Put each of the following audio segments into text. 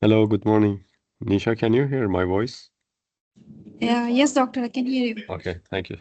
Hello, good morning. Nisha, can you hear my voice? Yeah, yes, doctor, I can hear you. Okay, thank you.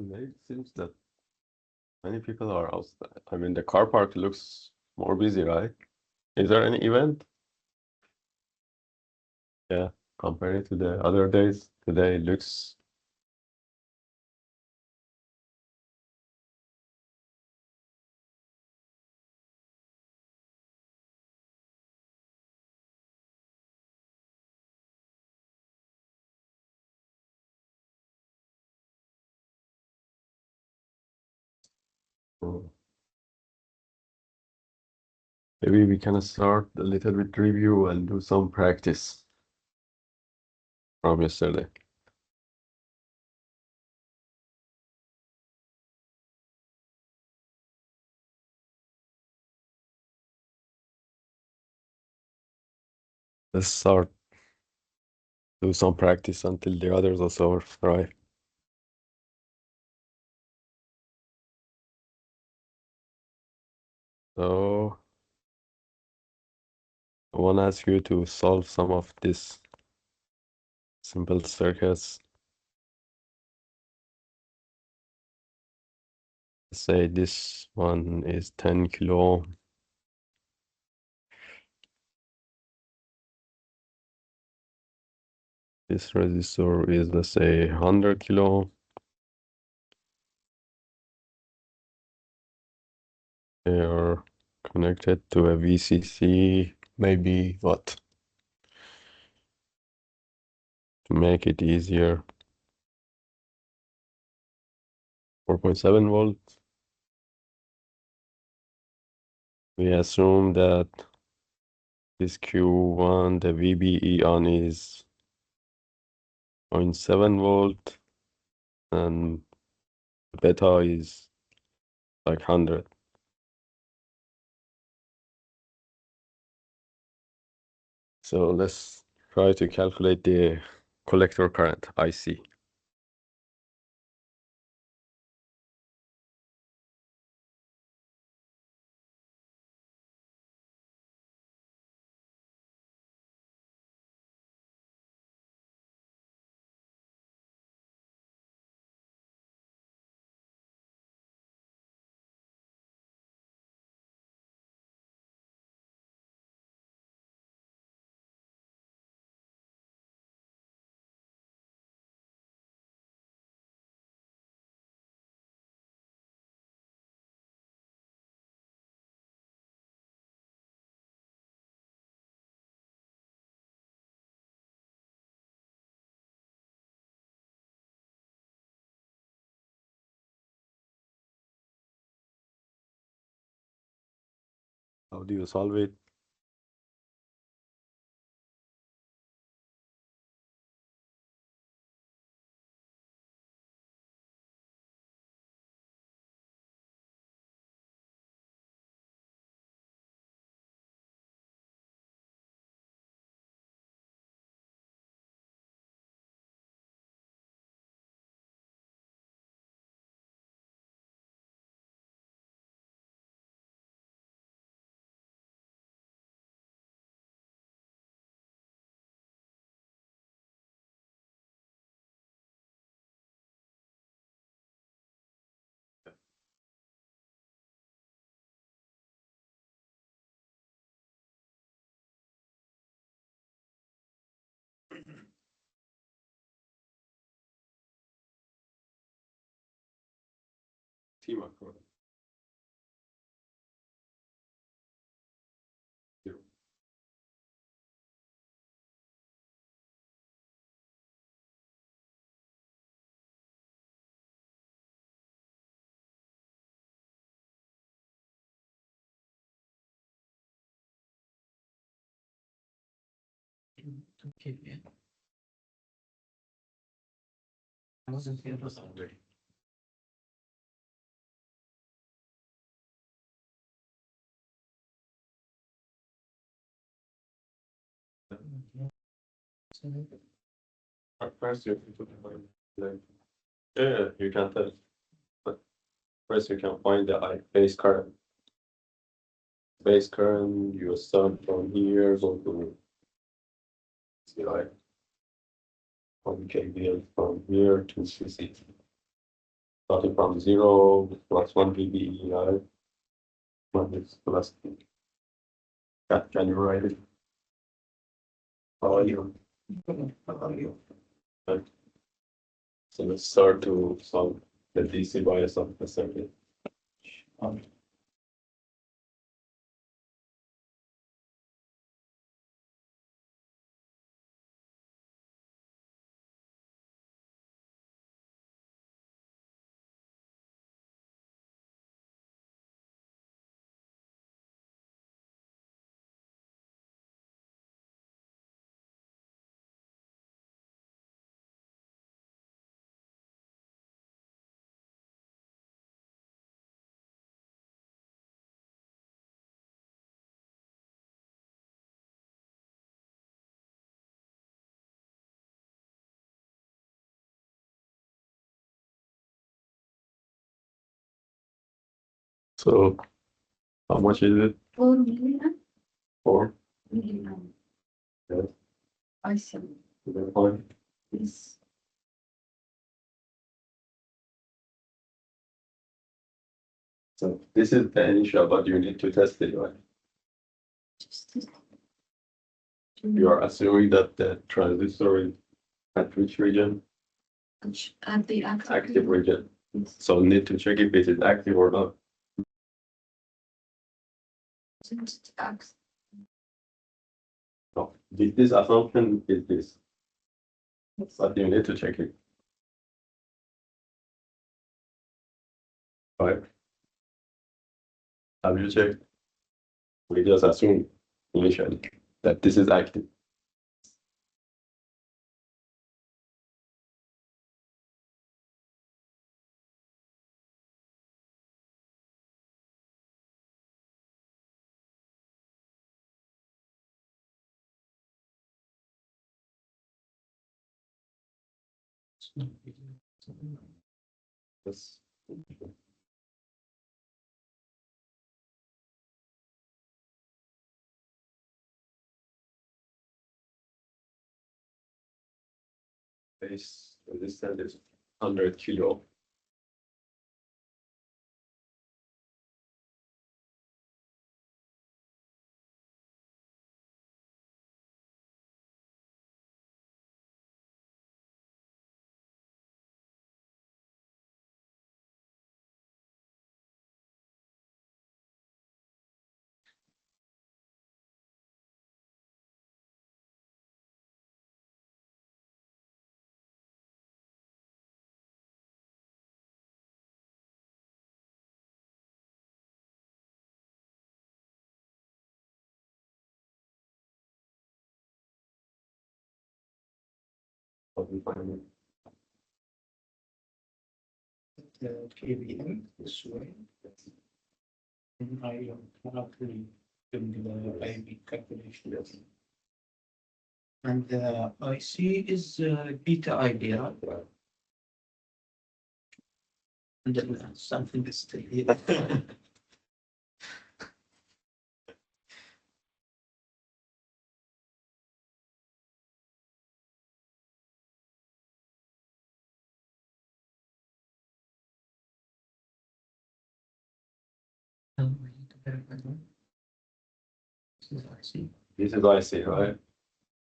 Today it seems that many people are outside. I mean, the car park looks more busy, right? Is there any event? Yeah, compared to the other days, today it looks. Oh, maybe we can start a little bit review and do some practice from yesterday. Let's start do some practice until the others are over, right? So I want to ask you to solve some of these simple circuits. Say this one is 10 kilo ohm. This resistor is, let's say, 100 kilo ohm. They are connected to a VCC, maybe what? To make it easier, 4.7 volts. We assume that this Q1, the VBE on is 0.7 volt and beta is like 100. So let's try to calculate the collector current, IC. How do you solve it? T macro. Zero. First, you have to find the, yeah, you can tell. But first, you can find the base current. Base current, you start from here, go to see like 1 kVA from here to CC. starting from 0 plus 1 dB, right? Minus plus 2. Can you write it? How are you? Right. So let's start to solve the DC bias of the circuit. So how much is it? 4 million. 4? Million. Yes. I see. Very fine. Yes. So this is the initial, but you need to test it, right? Just You are assuming that the transistor is at which region? at the Active region. Yes. So need to check if it is active or not. No, this assumption is this, but you need to check it. Right? Have you checked? We just assume initially that this is active. Yes. Base resistance is 100 kilo. What we find KVM this way. And I cannot really do the IB calculation. yes. And the IC is beta IB, right? Right. And then something is still here. This is IC, right?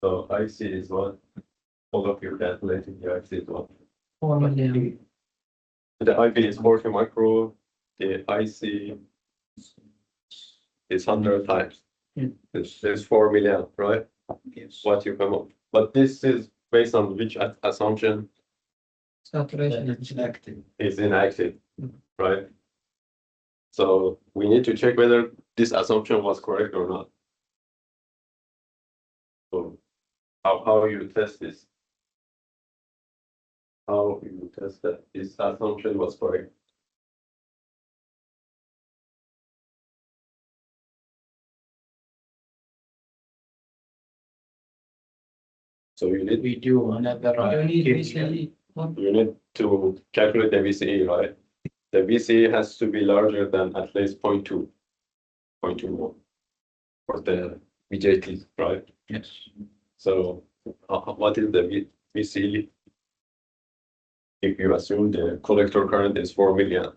So IC is what? All of your calculating the IC is what? 4 million. The IP is 40 micro, the IC is 100 times. Yeah. It's 4 million, right? Yes. What you come up. But this is based on which assumption Saturation is active. is inactive, right? So we need to check whether this assumption was correct or not. So how you test this? How you test that this assumption was correct? So you need We do another KVM. you need to calculate the VCE, right? The VCE has to be larger than at least 0.2, 0.21 for the VJT, right? Yes. So what is the VCE? if you assume the collector current is 4 milliamp.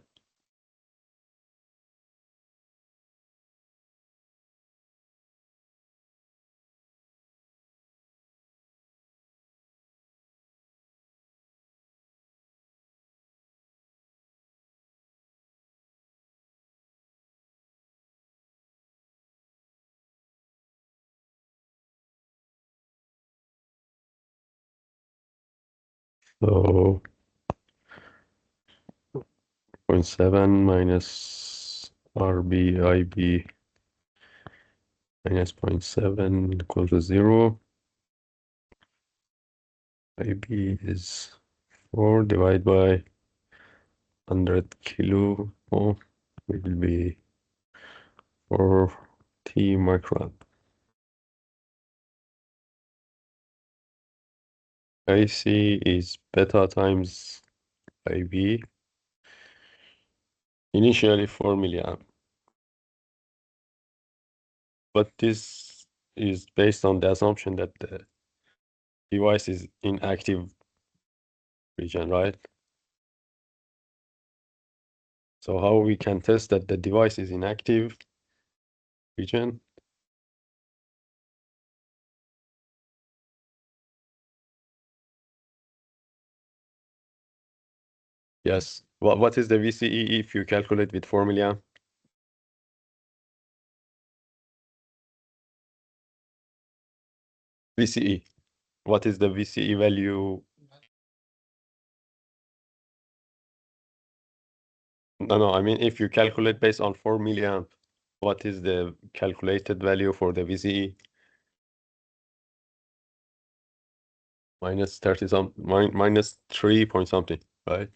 So 0.7 minus RBIB minus 0.7 equal to 0. IB is 4 divided by 100 kilo ohm will be 4T microamp. IC is beta times IB, initially 4 milliamp. But this is based on the assumption that the device is in active region, right? So how we can test that the device is in active region? Yes. What is the VCE if you calculate with 4 milliamp? VCE. What is the VCE value? No, I mean if you calculate based on 4 milliamp, what is the calculated value for the VCE? Minus 30 some, minus 3 point something, right?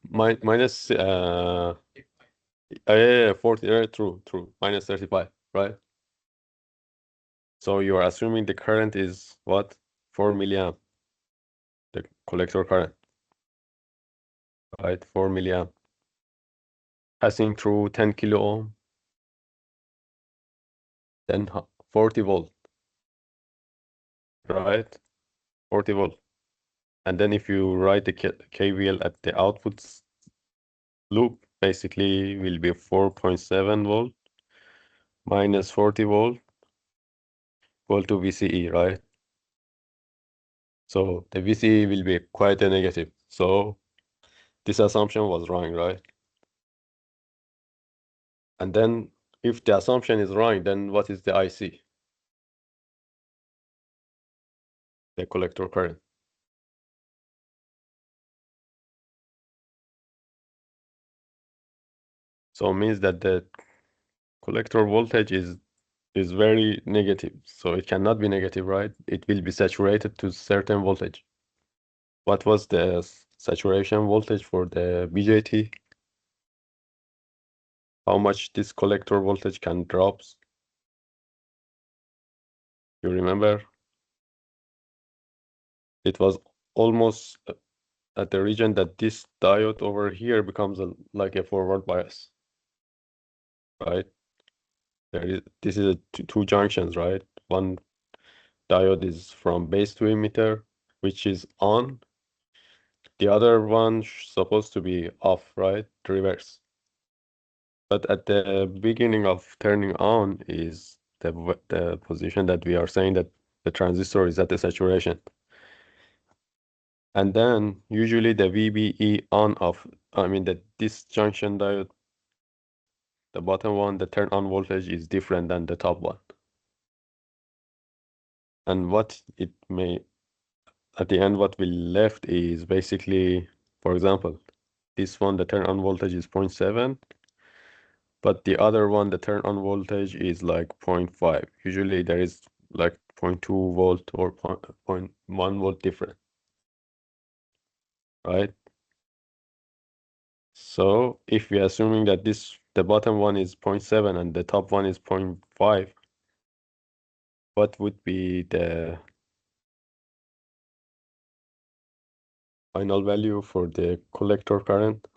Minus yeah, 40, true, minus 35, right? So you are assuming the current is what? 4 milliamp, the collector current, right? 4 milliamp passing through 10 kilo ohm, then 40 volt, right? 40 volt. And then if you write the KVL at the outputs loop, basically will be 4.7 volt minus 40 volt equal to VCE, right? So the VCE will be quite a negative. So this assumption was wrong, right? And then if the assumption is wrong, then what is the IC? The collector current. So it means that the collector voltage is very negative. So it cannot be negative, right? It will be saturated to certain voltage. What was the saturation voltage for the BJT? How much this collector voltage can drop? You remember? It was almost at the region that this diode over here becomes like a forward bias, right? This is two junctions, right? One diode is from base to emitter, which is on. The other one supposed to be off, right? Reverse. But at the beginning of turning on is the position that we are saying that the transistor is at the saturation. And then usually the VBE on off, I mean that this junction diode, the bottom one, the turn on voltage is different than the top one. And what it may, at the end, what we left is basically, for example, this one, the turn on voltage is 0.7, but the other one, the turn on voltage is like 0.5. Usually there is like 0.2 volt or 0.1 volt different, right? So if we are assuming that the bottom one is 0.7 and the top one is 0.5, what would be the final value for the collector current?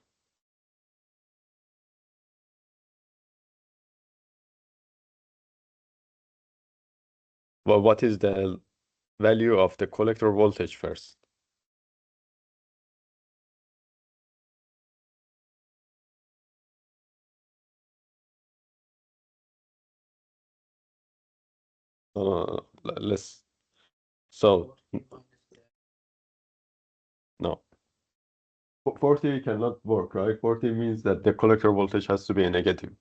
Well, what is the value of the collector voltage first? let's, so, no. 40 cannot work, right? 40 means that the collector voltage has to be a negative,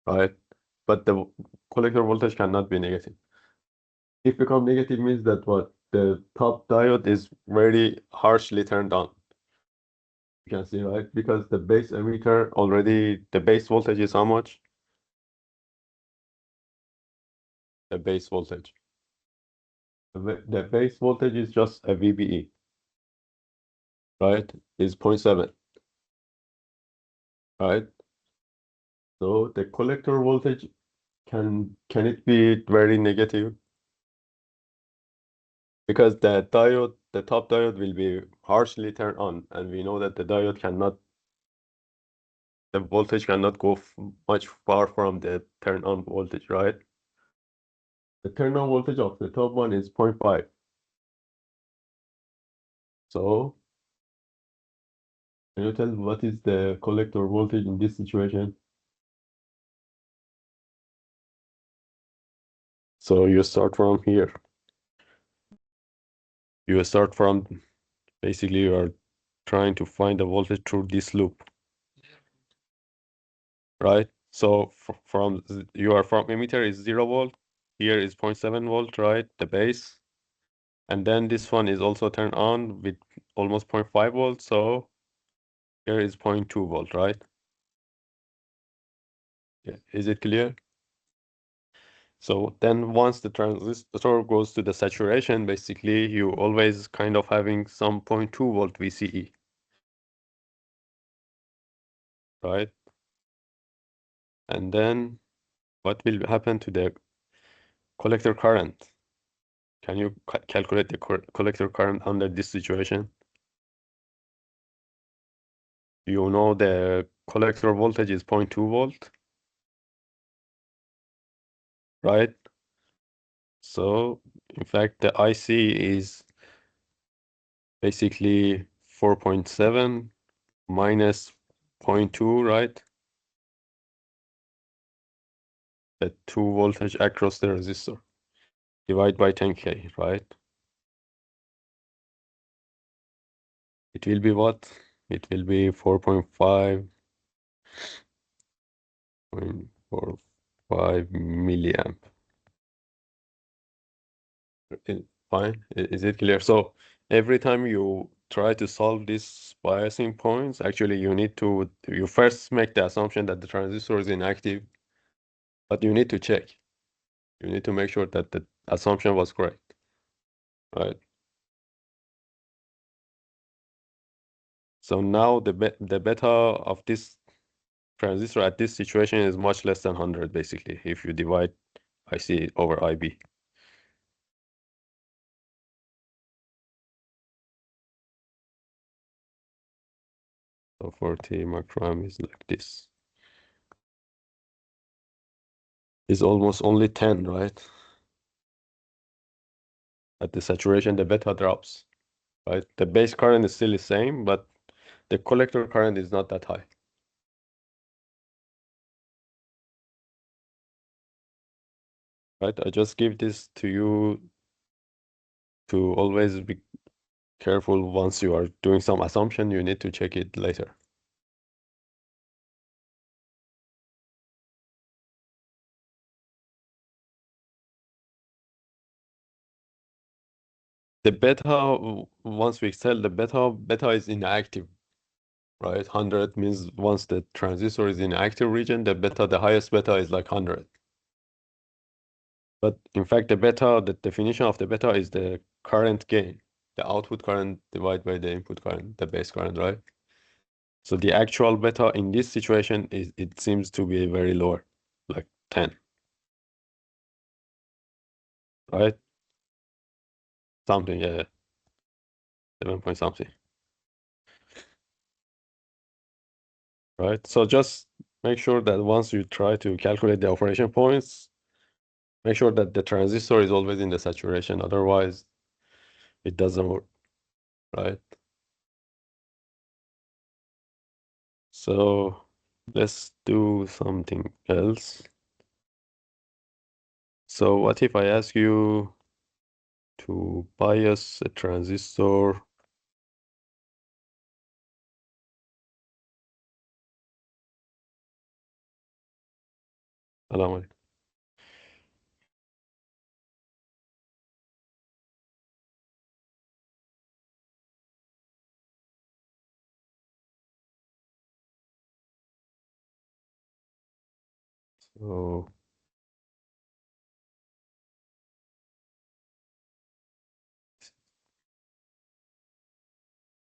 right? But the collector voltage cannot be negative. If become negative means that what? The top diode is very harshly turned on. You can see, right? Because the base emitter already, the base voltage is how much? The base voltage. The base voltage is just a VBE, right? Is 0.7, right? So the collector voltage can it be very negative? Because the top diode will be harshly turned on, and we know that the diode cannot, the voltage cannot go much far from the turn on voltage, right? The turn on voltage of the top one is 0.5. So can you tell what is the collector voltage in this situation? So you start from here. You start from, basically you are trying to find the voltage through this loop, right? So you are from emitter is 0 volt, here is 0.7 volt, right? The base. And then this one is also turned on with almost 0.5 volts, so here is 0.2 volt, right? Yeah. Is it clear? So then once the transistor goes to the saturation, basically you always kind of having some 0.2 volt VCE, right? And then what will happen to the collector current? Can you calculate the collector current under this situation? You know the collector voltage is 0.2 volt, right? So in fact the IC is basically 4.7 minus 0.2, right? The 2 voltage across the resistor. Divide by 10K, right? It will be what? It will be 4.5 milliamp. Fine. Is it clear? So every time you try to solve these biasing points, actually you first make the assumption that the transistor is inactive, but you need to check. You need to make sure that the assumption was correct, right? So now the beta of this transistor at this situation is much less than 100, basically, if you divide IC over IB. So 40 microamp is like this. Is almost only 10, right? At the saturation, the beta drops, right? The base current is still the same, but the collector current is not that high. Right? I just give this to you to always be careful. Once you are doing some assumption, you need to check it later. The beta, once we tell the beta is inactive, right? 100 means once the transistor is in active region, the highest beta is like 100. But in fact, the definition of the beta is the current gain, the output current divided by the input current, the base current, right? So the actual beta in this situation it seems to be very lower, like 10, right? Something, yeah, 7 point something, right? So just make sure that once you try to calculate the operation points, make sure that the transistor is always in the saturation, otherwise it doesn't work, right? So let's do something else. So what if I ask you to bias a transistor علامة.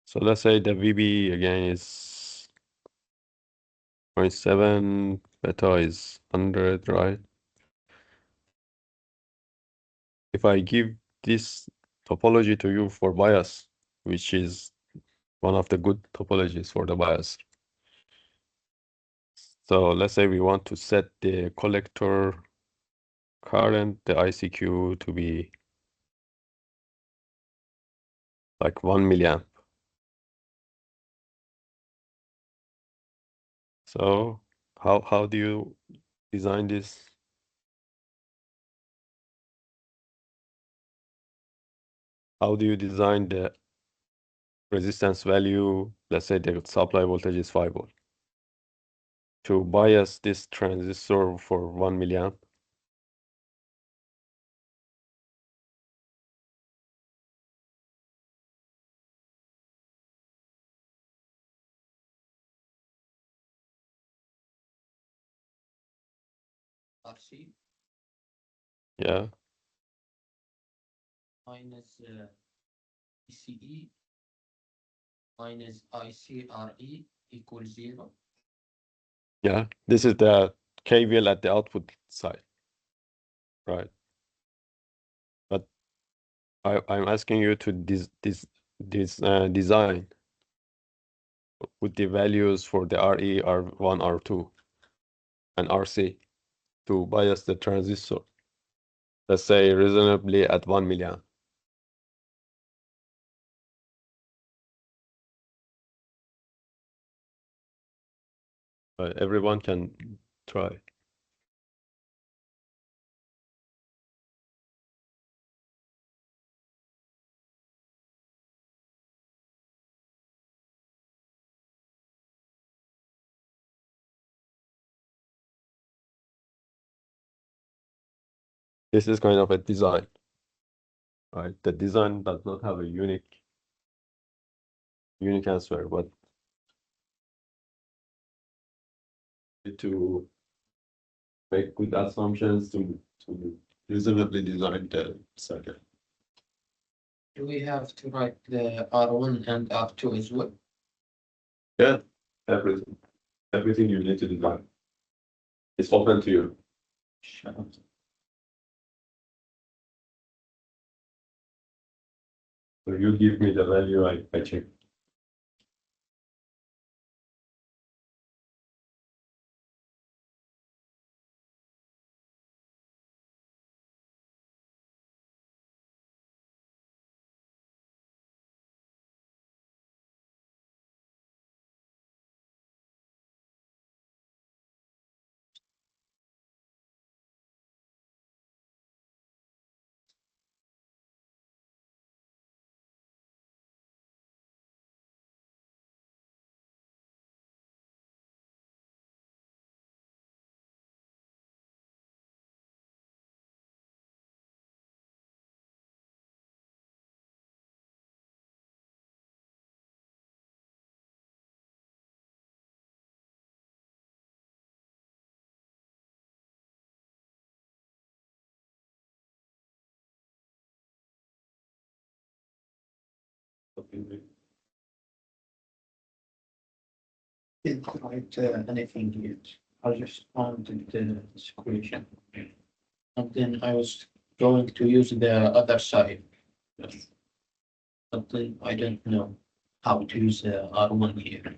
So let's say the VB again is 0.7, beta is 100, right? If I give this topology to you for bias, which is one of the good topologies for the bias. So let's say we want to set the collector current, the ICQ, to be like 1 milliamp. So how do you design this? How do you design the resistance value? Let's say the supply voltage is 5 volt. To bias this transistor for 1 milliamp. RC Yeah, minus ECE minus ICRE equals 0. yeah. This is the KVL at the output side, right? But I'm asking you to design with the values for the RE, R1, R2, and RC to bias the transistor. Let's say reasonably at 1 milliamp. Everyone can try. This is kind of a design, right? The design does not have a unique answer, but to make good assumptions to reasonably design the circuit. Do we have to write the R1 and R2 as well? Yeah, everything. Everything you need to design. It's open to you. Sure. So you give me the value, I check. Didn't write anything yet. I just wanted this equation. And then I was going to use the other side. Yes. But then I don't know how to use R1 here.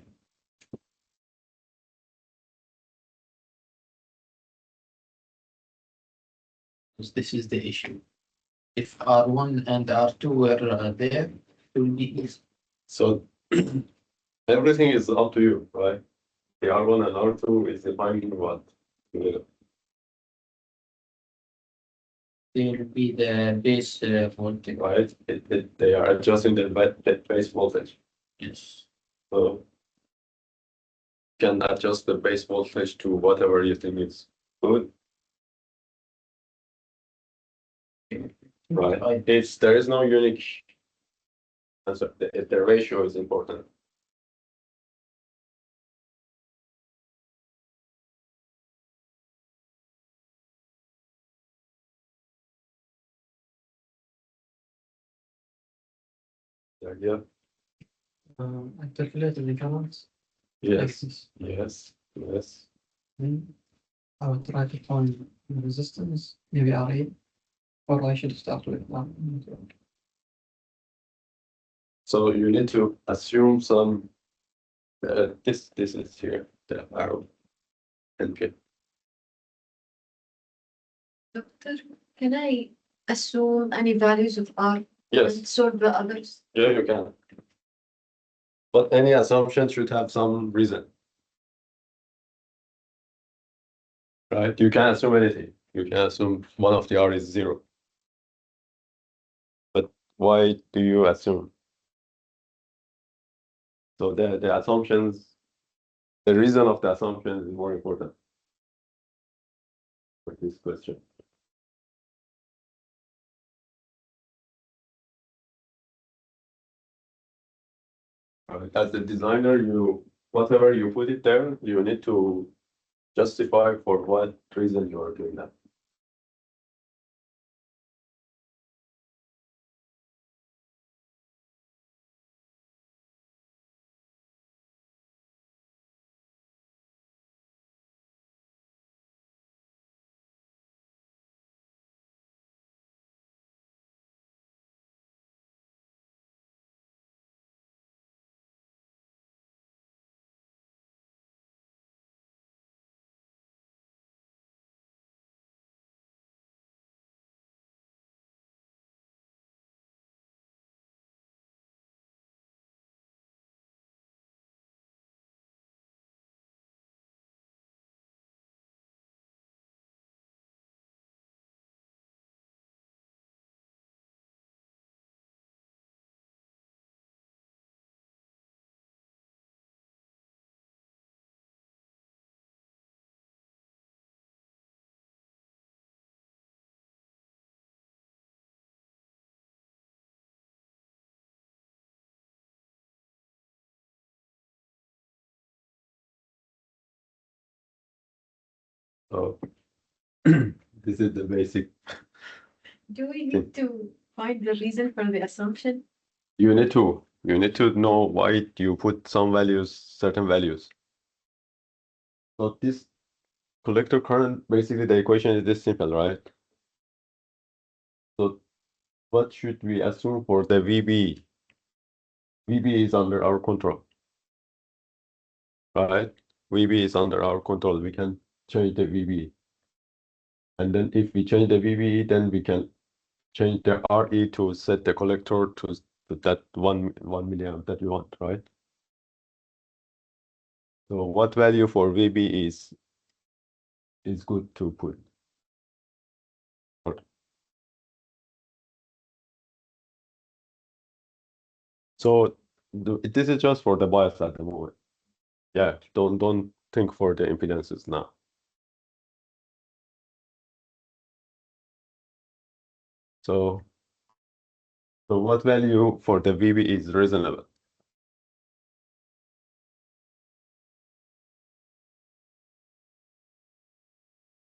Because this is the issue. If R1 and R2 were there, it would be easy. So everything is up to you, right? The R1 and R2 is defining what? They will be the base voltage. right? They are adjusting the base voltage. Yes. So you can adjust the base voltage to whatever you think is good. Right. There is no unique answer. The ratio is important. Yeah. I calculated the current like Yes. this. Yes. Yes. Then I would try to find the resistance, maybe RA, or I should start with one. So you need to assume some. This is here the arrow. NP. Doctor, can I assume any values of R Yes. and solve the others? Yeah, you can. But any assumption should have some reason. Right? You can assume anything. You can assume one of the R is 0. But why do you assume? So the assumptions, the reason of the assumption is more important for this question. As the designer, whatever you put it there, you need to justify for what reason you are doing that. So this is the basic. Do we need to find the reason for the assumption? You need to know why you put some values, certain values. So this collector current, basically the equation is this simple, right? So what should we assume for the VB? VB is under our control, right? VB is under our control. We can change the VB. And then if we change the VB, then we can change the RE to set the collector to that 1 milliamp that we want, right? So what value for VB is good to put? So this is just for the bias at the moment. Yeah, don't think for the impedances now. So what value for the VB is reasonable?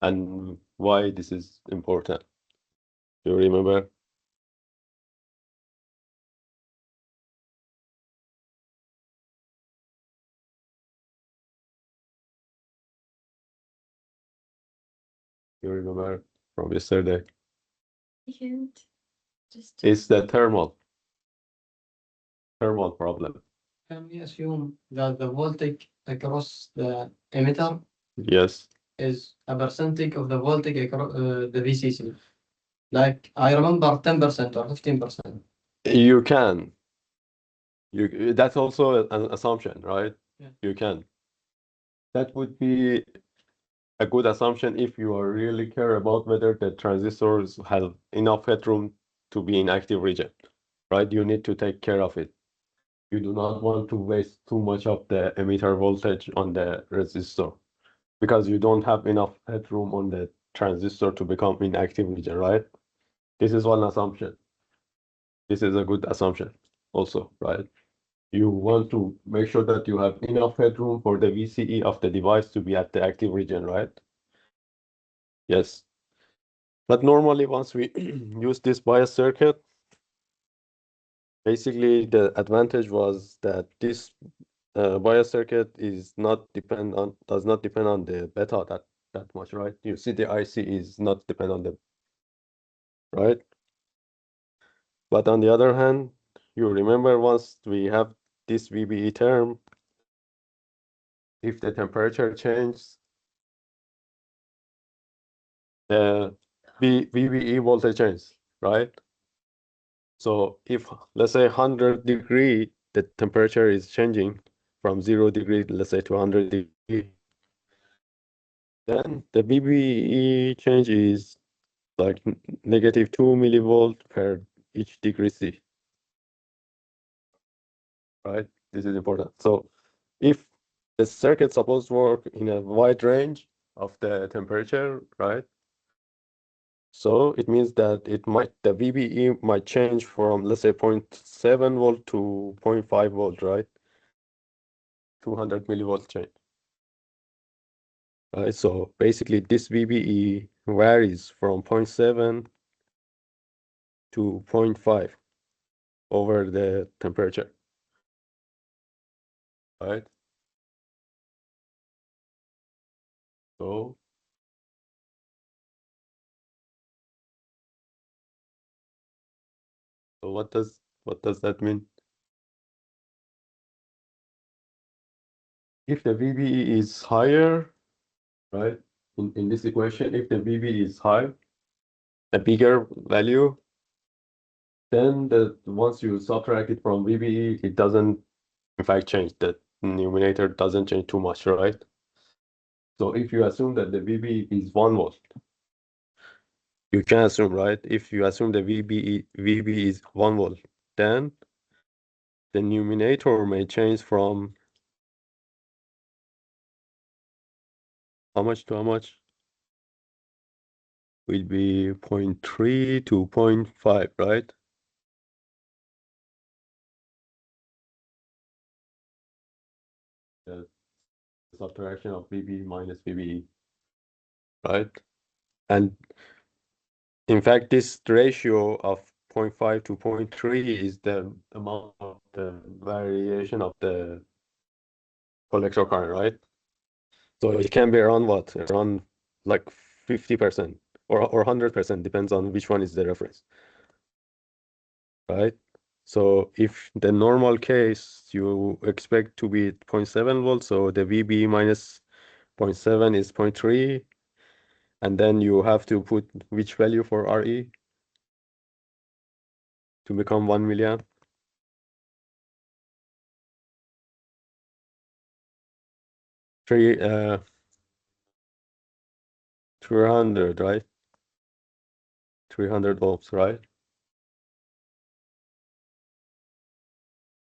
And why this is important? Do you remember? You remember from yesterday? And just It's the thermal problem. Can we assume that the voltage across the emitter Yes. is a percentage of the voltage across the VCC? Like I remember 10% or 15%. You can. That's also an assumption, right? Yeah. You can. That would be a good assumption if you are really care about whether the transistors have enough headroom to be in active region, right? You need to take care of it. You do not want to waste too much of the emitter voltage on the resistor because you don't have enough headroom on the transistor to become in active region, right? This is one assumption. This is a good assumption also, right? You want to make sure that you have enough headroom for the VCE of the device to be at the active region, right? Yes. But normally, once we use this bias circuit, basically the advantage was that this bias circuit does not depend on the beta that much, right? You see the IC is not depend on the, right? But on the other hand, you remember once we have this VBE term, if the temperature changes, the VBE voltage changes, right? So if, let's say, 100-degree, the temperature is changing from 0-degree, let's say, to 100-degree, then the VBE change is like negative 2 millivolt per each degree C, right? This is important. So if the circuit supposed to work in a wide range of the temperature, right? So it means that the VBE might change from, let's say, 0.7 volt to 0.5 volt, right? 200 millivolt change. Right? So basically this VBE varies from 0.7 to 0.5 over the temperature, right? So, so what does that mean? If the VBE is higher, right? In this equation, if the VBE is high, a bigger value, then once you subtract it from VBE, it doesn't in fact change. The numerator doesn't change too much, right? So if you assume that the VBE is 1 volt, you can assume, right? If you assume the VB is 1 volt, then the numerator may change from how much to how much? Will be 0.3 to 0.5, right? The subtraction of VB minus VBE, right? And in fact, this ratio of 0.5 to 0.3 is the amount of the variation of the collector current, right? So it can be around what? Around like 50% or 100%, depends on which one is the reference, right? So if the normal case you expect to be 0.7 volts, so the VB minus 0.7 is 0.3, and then you have to put which value for RE to become 1 milliamp? 300, right? 300 ohms, right?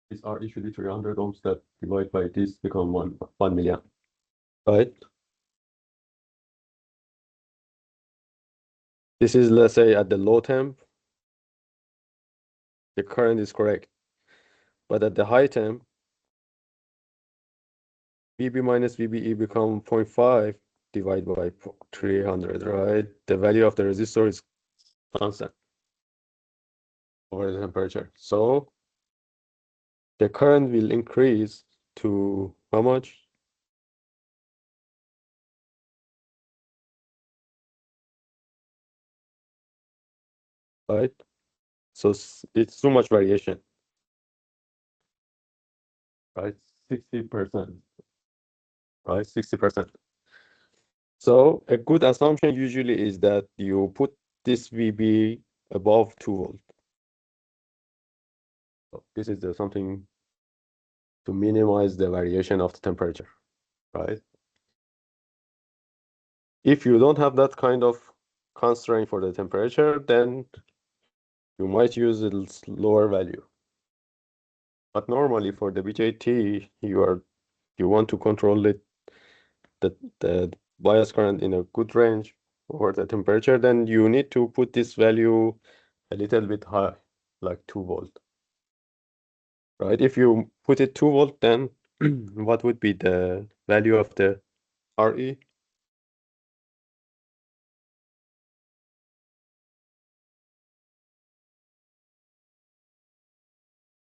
This RE should be 300 ohms that divided by this become 1 milliamp, right? This is, let's say, at the low temp, the current is correct. But at the high temp, VB minus VBE become 0.5 divided by 300, right? The value of the resistor is constant over the temperature. So the current will increase to how much? Right? So it's too much variation, right? 60%, right? 60%. So a good assumption usually is that you put this VB above 2 volt. So this is something to minimize the variation of the temperature, right? if you don't have that kind of constraint for the temperature, then you might use a lower value. But normally for the BJT, you want to control the bias current in a good range for the temperature, then you need to put this value a little bit high, like 2 volt. Right? If you put it 2 volt, then what would be the value of the RE?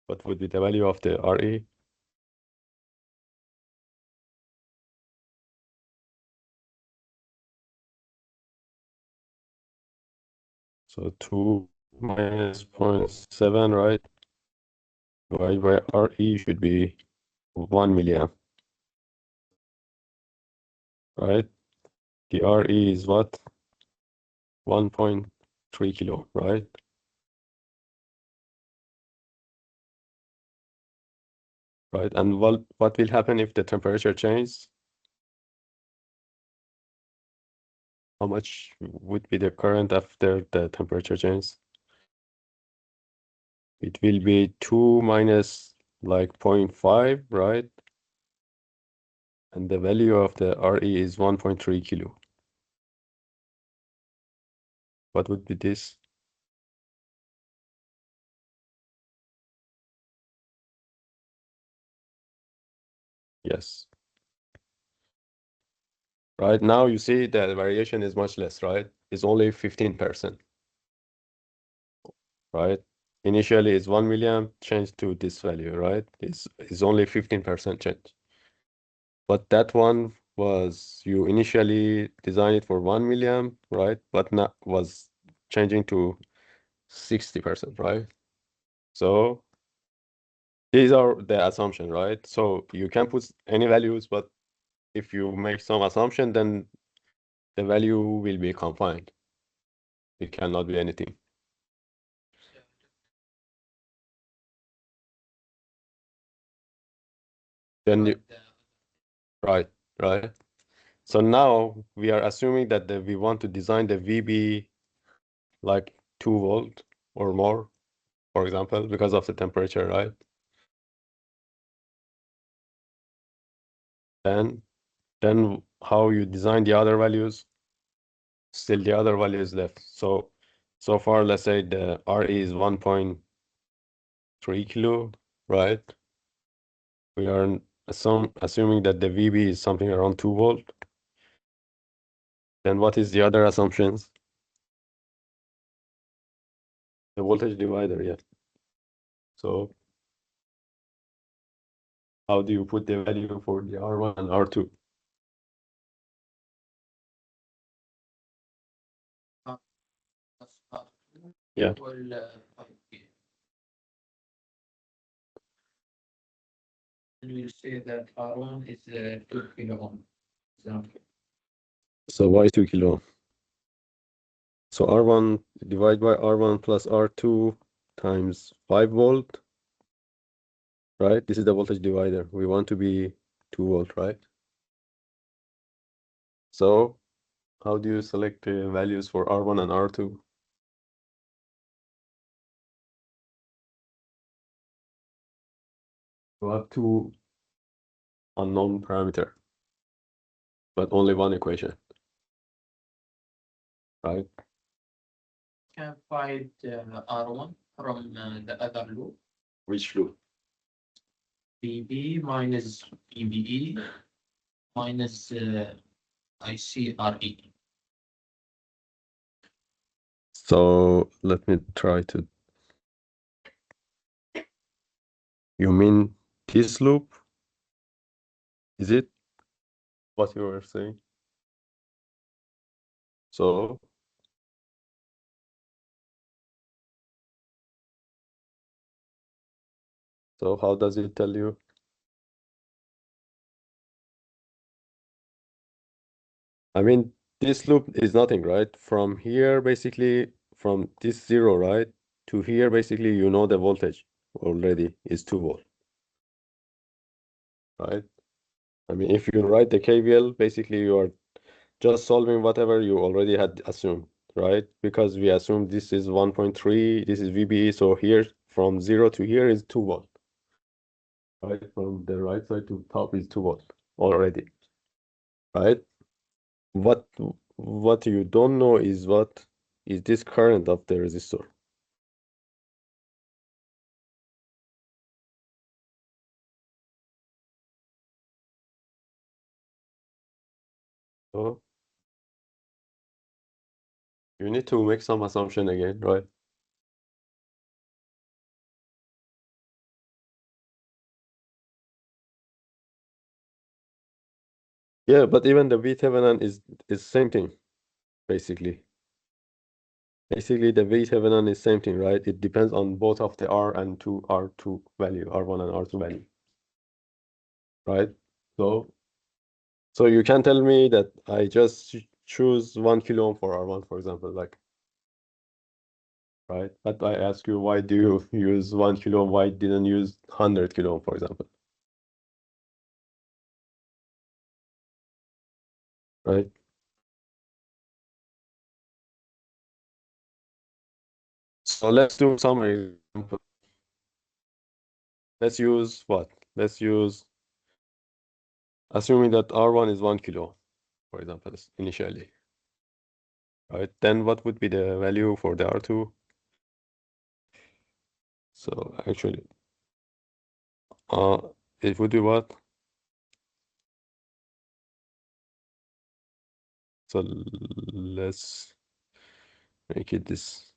What would be the value of the RE? So 2 minus 0.7, right? Divided by RE should be 1 milliamp, right? The RE is what? 1.3 kilo, right? Right. And what will happen if the temperature changes? How much would be the current after the temperature changes? It will be 2 minus like 0.5, right? And the value of the RE is 1.3 kilo. What would be this? Yes. Right now you see the variation is much less, right? It's only 15%, right? Initially it's 1 milliamp, changed to this value, right? It's only 15% change. But that one was you initially designed it for 1 milliamp, right? But now was changing to 60%, right? So these are the assumptions, right? So you can put any values, but if you make some assumption, then the value will be confined. It cannot be anything. Then you, right, right. So now we are assuming that we want to design the VB like 2 volt or more, for example, because of the temperature, right? Then how you design the other values, still the other value is left. So far, let's say the RE is 1.3 kilo, right? We are assuming that the VB is something around 2 volt. Then what is the other assumptions? The voltage divider, yeah. So how do you put the value for the R1 and R2? Yeah. And we'll say that R1 is 2 kilo ohm. Example. So why 2 kilo? So R1 divided by R1 plus R2 times 5 volt, right? This is the voltage divider. We want to be 2 volt, right? So how do you select the values for R1 and R2? You have two unknown parameter, but only one equation, right? Can find R1 from the other loop. Which loop? BB minus BBE minus ICRE. So let me try to. You mean this loop? Is it what you were saying? So how does it tell you? I mean, this loop is nothing, right? From here, basically, from this 0, right, to here, basically, you know the voltage already is 2 volt, right? I mean, if you write the KVL, basically, you are just solving whatever you already had assumed, right? Because we assumed this is 1.3, this is VBE, so here from 0 to here is 2 volt. Right, from the right side to top is 2 volt already, right? What you don't know is what is this current of the resistor. So you need to make some assumption again, right? Yeah, but even the VThevenin is same thing, basically. Basically, the VThevenin is same thing, right? It depends on both of the R and R2 value, R1 and R2 value, right? So you can tell me that I just choose 1 kilo ohm for R1, for example, like, right? But I ask you, why do you use 1 kilo ohm? Why didn't you use 100 kilo ohm, for example? Right? So let's do some example. Let's use what? Let's use, assuming that R1 is 1 kilo, for example, initially. Right? Then what would be the value for the R2? So actually, uh, it would be what? So let's make it this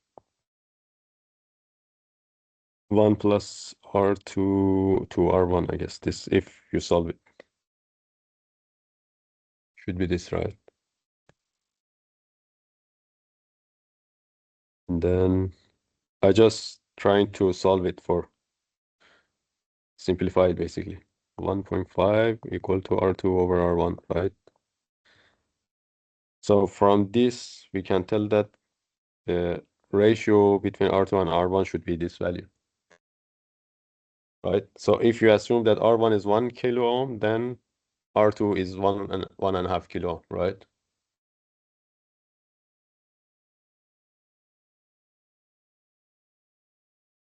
1 plus R2 to R1, I guess. This, if you solve it, should be this, right? And then I just trying to solve it for simplify it, basically. 1.5 equal to R2 over R1, right? So from this, we can tell that the ratio between R2 and R1 should be this value, right? So if you assume that R1 is 1 kilo ohm, then R2 is 1.5 kilo ohm, right?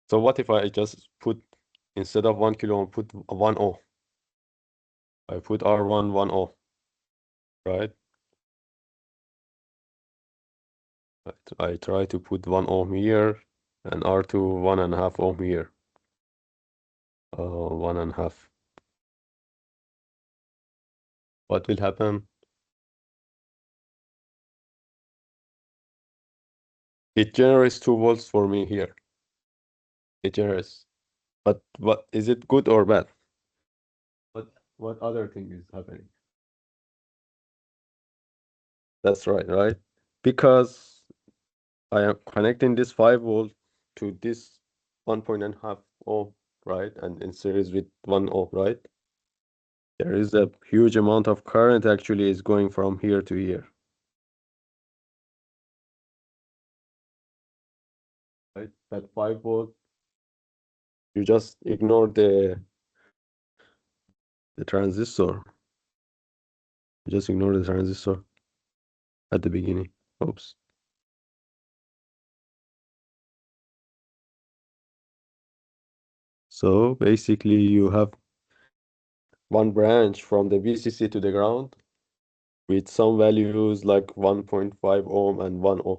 So what if I just put, instead of 1 kilo ohm, put 1 ohm? I put R1 1 ohm, right? I try to put 1 ohm here and R2 1.5 ohm here. 1.5. What will happen? It generates 2 volts for me here. It generates. But what is it, good or bad? What other thing is happening? That's right, right? Because I am connecting this 5 volt to this 1.5 ohm, right? And in series with 1 ohm, right? There is a huge amount of current actually is going from here to here. Right? That 5 volt, you just ignore the transistor. You just ignore the transistor at the beginning. Oops. So basically you have one branch from the VCC to the ground with some values like 1.5 ohm and 1 ohm,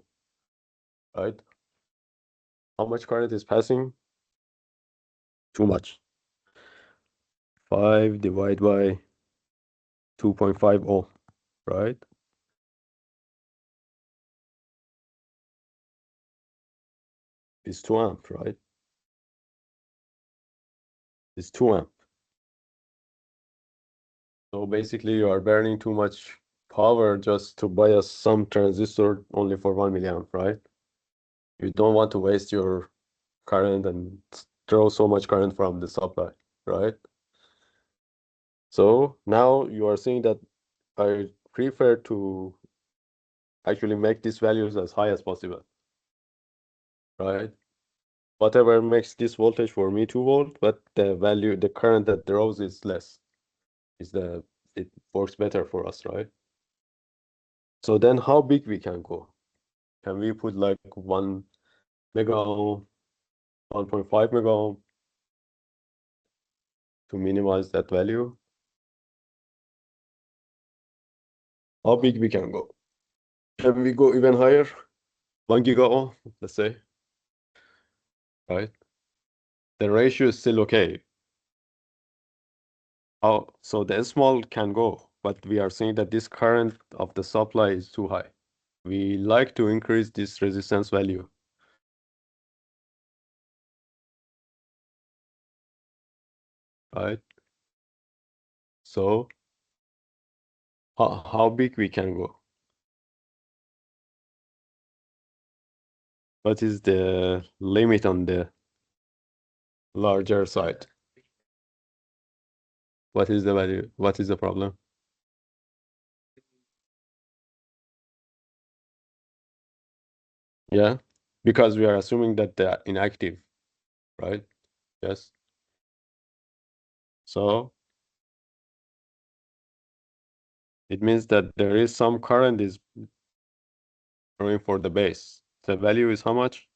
right? How much current is passing? Too much. 5 divided by 2.5 ohm, right? It's 2 amp, right? It's 2 amp. So basically you are burning too much power just to buy us some transistor only for 1 milliamp, right? You don't want to waste your current and throw so much current from the supply, right? So now you are saying that I prefer to actually make these values as high as possible, right? Whatever makes this voltage for me 2 volt, but the value, the current that draws is less. Is the, it works better for us, right? So then how big we can go? Can we put like 1 mega ohm, 1.5 mega ohm to minimize that value? How big we can go? Can we go even higher? 1 giga ohm, let's say, right? The ratio is still okay. So the small can go, but we are saying that this current of the supply is too high. We like to increase this resistance value. Right? So how big we can go? What is the limit on the larger side? What is the value? What is the problem? Yeah, because we are assuming that they're inactive, right? Yes. So it means that there is some current is going for the base. The value is how much?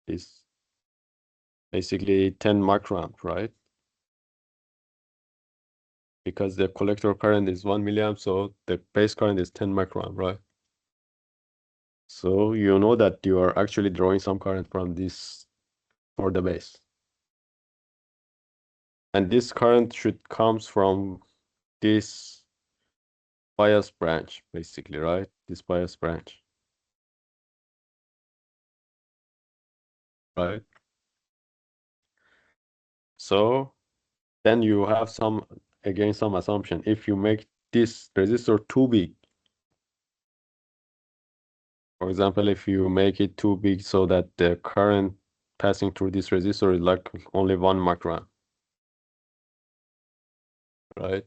Is basically 10 microamp, right? Because the collector current is 1 milliamp, so the base current is 10 microamp, right? So you know that you are actually drawing some current from this for the base. And this current should comes from this bias branch, basically, right? This bias branch, right? So then you have some, again, some assumption. If you make this resistor too big, for example, if you make it too big so that the current passing through this resistor is like only 1 microamp, right?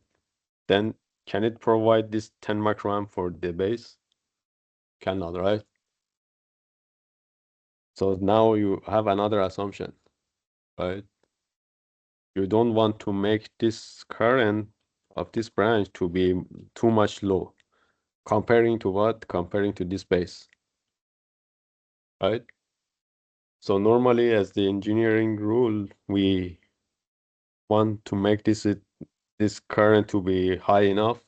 Then can it provide this 10 microamp for the base? Cannot, right? So now you have another assumption, right? You don't want to make this current of this branch to be too much low. Comparing to what? Comparing to this base, right? So normally as the engineering rule, we want to make this current to be high enough,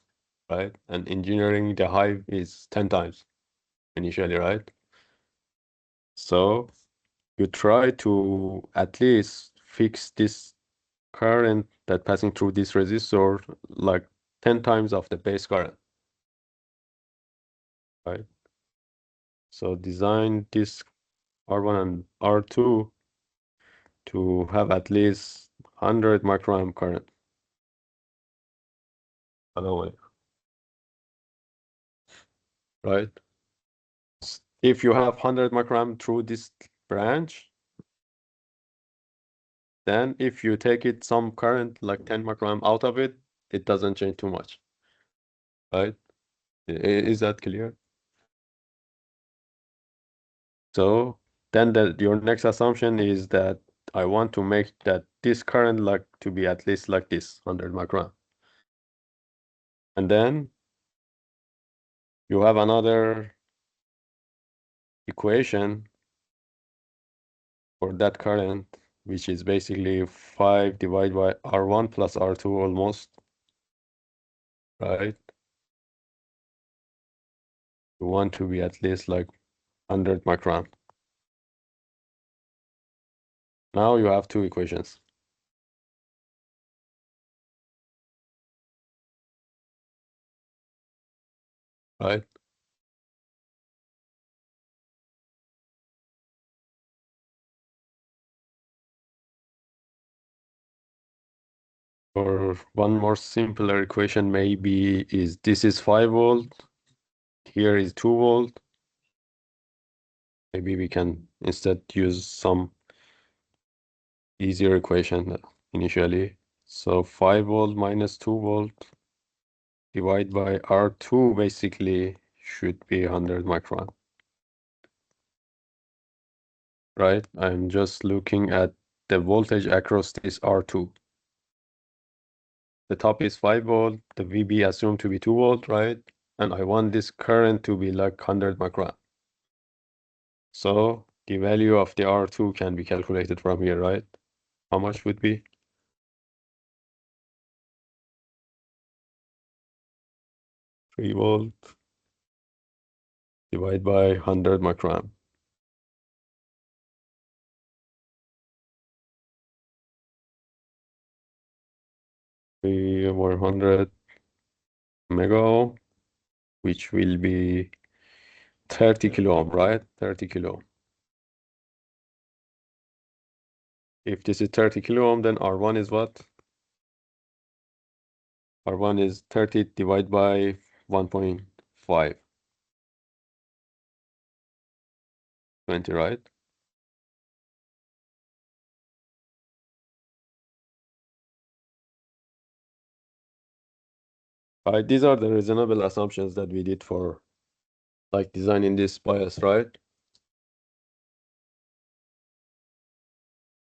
right? And engineering the high is 10 times initially, right? So you try to at least fix this current that passing through this resistor like 10 times of the base current, right? So design this R1 and R2 to have at least 100 microamp current. By the way, right? If you have 100 microamp through this branch, then if you take it some current like 10 microamp out of it, it doesn't change too much, right? Is that clear? So then your next assumption is that I want to make that this current like to be at least like this 100 microamp. And then you have another equation for that current, which is basically 5 divided by R1 plus R2 almost, right? You want to be at least like 100 micron. Now you have two equations, right? Or one more simpler equation maybe is this is 5 volt, here is 2 volt. Maybe we can instead use some easier equation initially. So 5 volt minus 2 volt divided by R2 basically should be 100 micron, right? I'm just looking at the voltage across this R2. the top is 5 volt, the VB assumed to be 2 volt, right? And I want this current to be like 100 microamp. So the value of the R2 can be calculated from here, right? How much would be? 3 volt divided by 100 microamp. 100 mega ohm, which will be 30 kilo ohm, right? 30 kilo ohm. If this is 30 kilo ohm, then R1 is what? R1 is 30 divided by 1.5. 20, right? Right, these are the reasonable assumptions that we did for like designing this bias, right?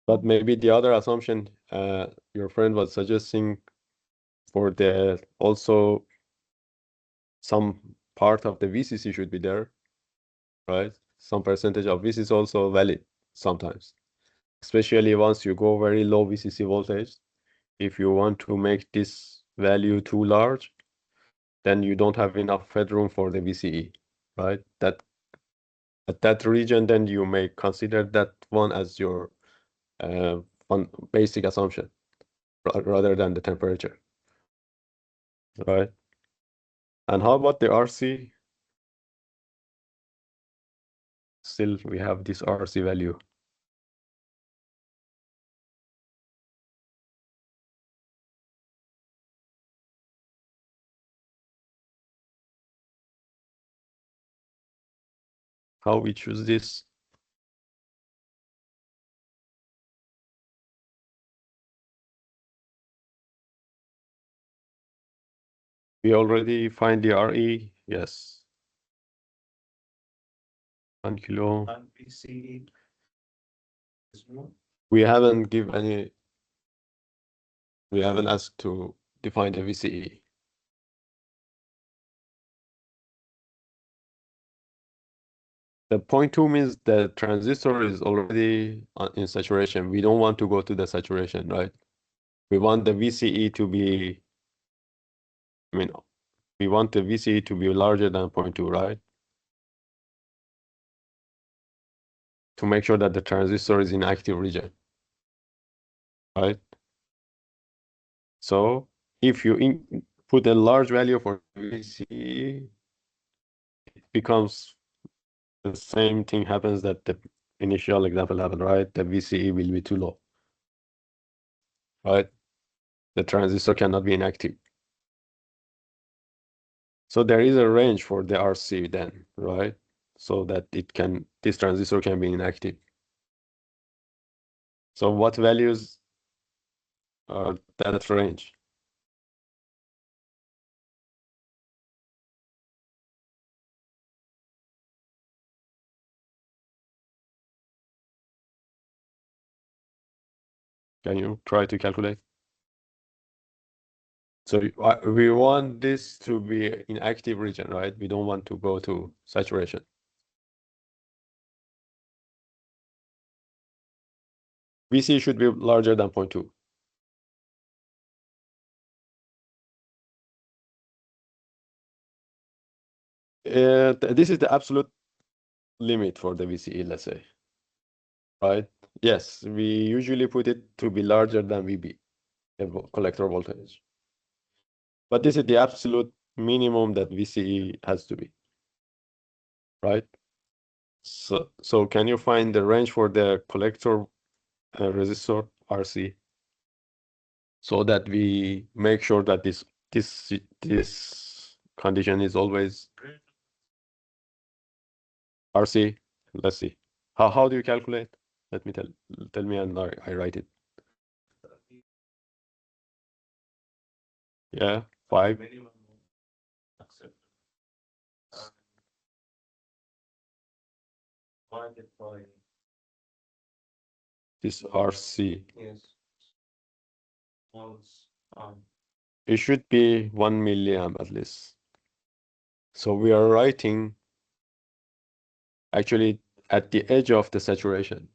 But maybe the other assumption your friend was suggesting for the also some part of the VCC should be there, right? Some percentage of this is also valid sometimes, especially once you go very low VCC voltage. If you want to make this value too large, then you don't have enough headroom for the VCE, right? That at that region, then you may consider that one as your one basic assumption rather than the temperature, right? And how about the RC? Still, we have this RC value. How we choose this? We already find the RE, yes. 1 kilo. And VCE is more. We haven't give any, we haven't asked to define the VCE. The 0.2 means the transistor is already in saturation. We don't want to go to the saturation, right? We want the VCE to be, I mean, we want the VCE to be larger than 0.2, right? To make sure that the transistor is in active region, right? So if you put a large value for VCE, it becomes the same thing happens that the initial example happened, right? The VCE will be too low, right? The transistor cannot be inactive. So there is a range for the RC then, right? So that this transistor can be inactive. So what values are that range? Can you try to calculate? So we want this to be in active region, right? We don't want to go to saturation. VC should be larger than 0.2. This is the absolute limit for the VCE, let's say, right? Yes, we usually put it to be larger than VB, collector voltage. But this is the absolute minimum that VCE has to be, right? So can you find the range for the collector resistor RC so that we make sure that this condition is always RC? Let's see. How do you calculate? Let me tell me and I write it. Yeah, 5. Minimum accept. Divided by, This RC. yes. Was it should be 1 milliamp at least. So we are writing actually at the edge of the saturation.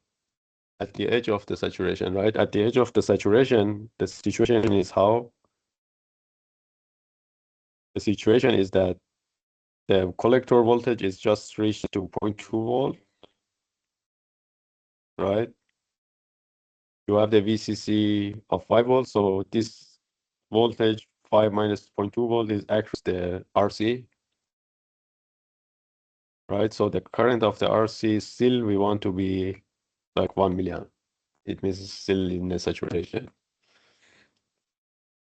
At the edge of the saturation, right? At the edge of the saturation, the situation is how? The situation is that the collector voltage is just reached to 0.2 volt, right? You have the VCC of 5 volts, so this voltage 5 minus 0.2 volt is actually the RC, right? So the current of the RC still we want to be like 1 milliamp. It means it's still in the saturation,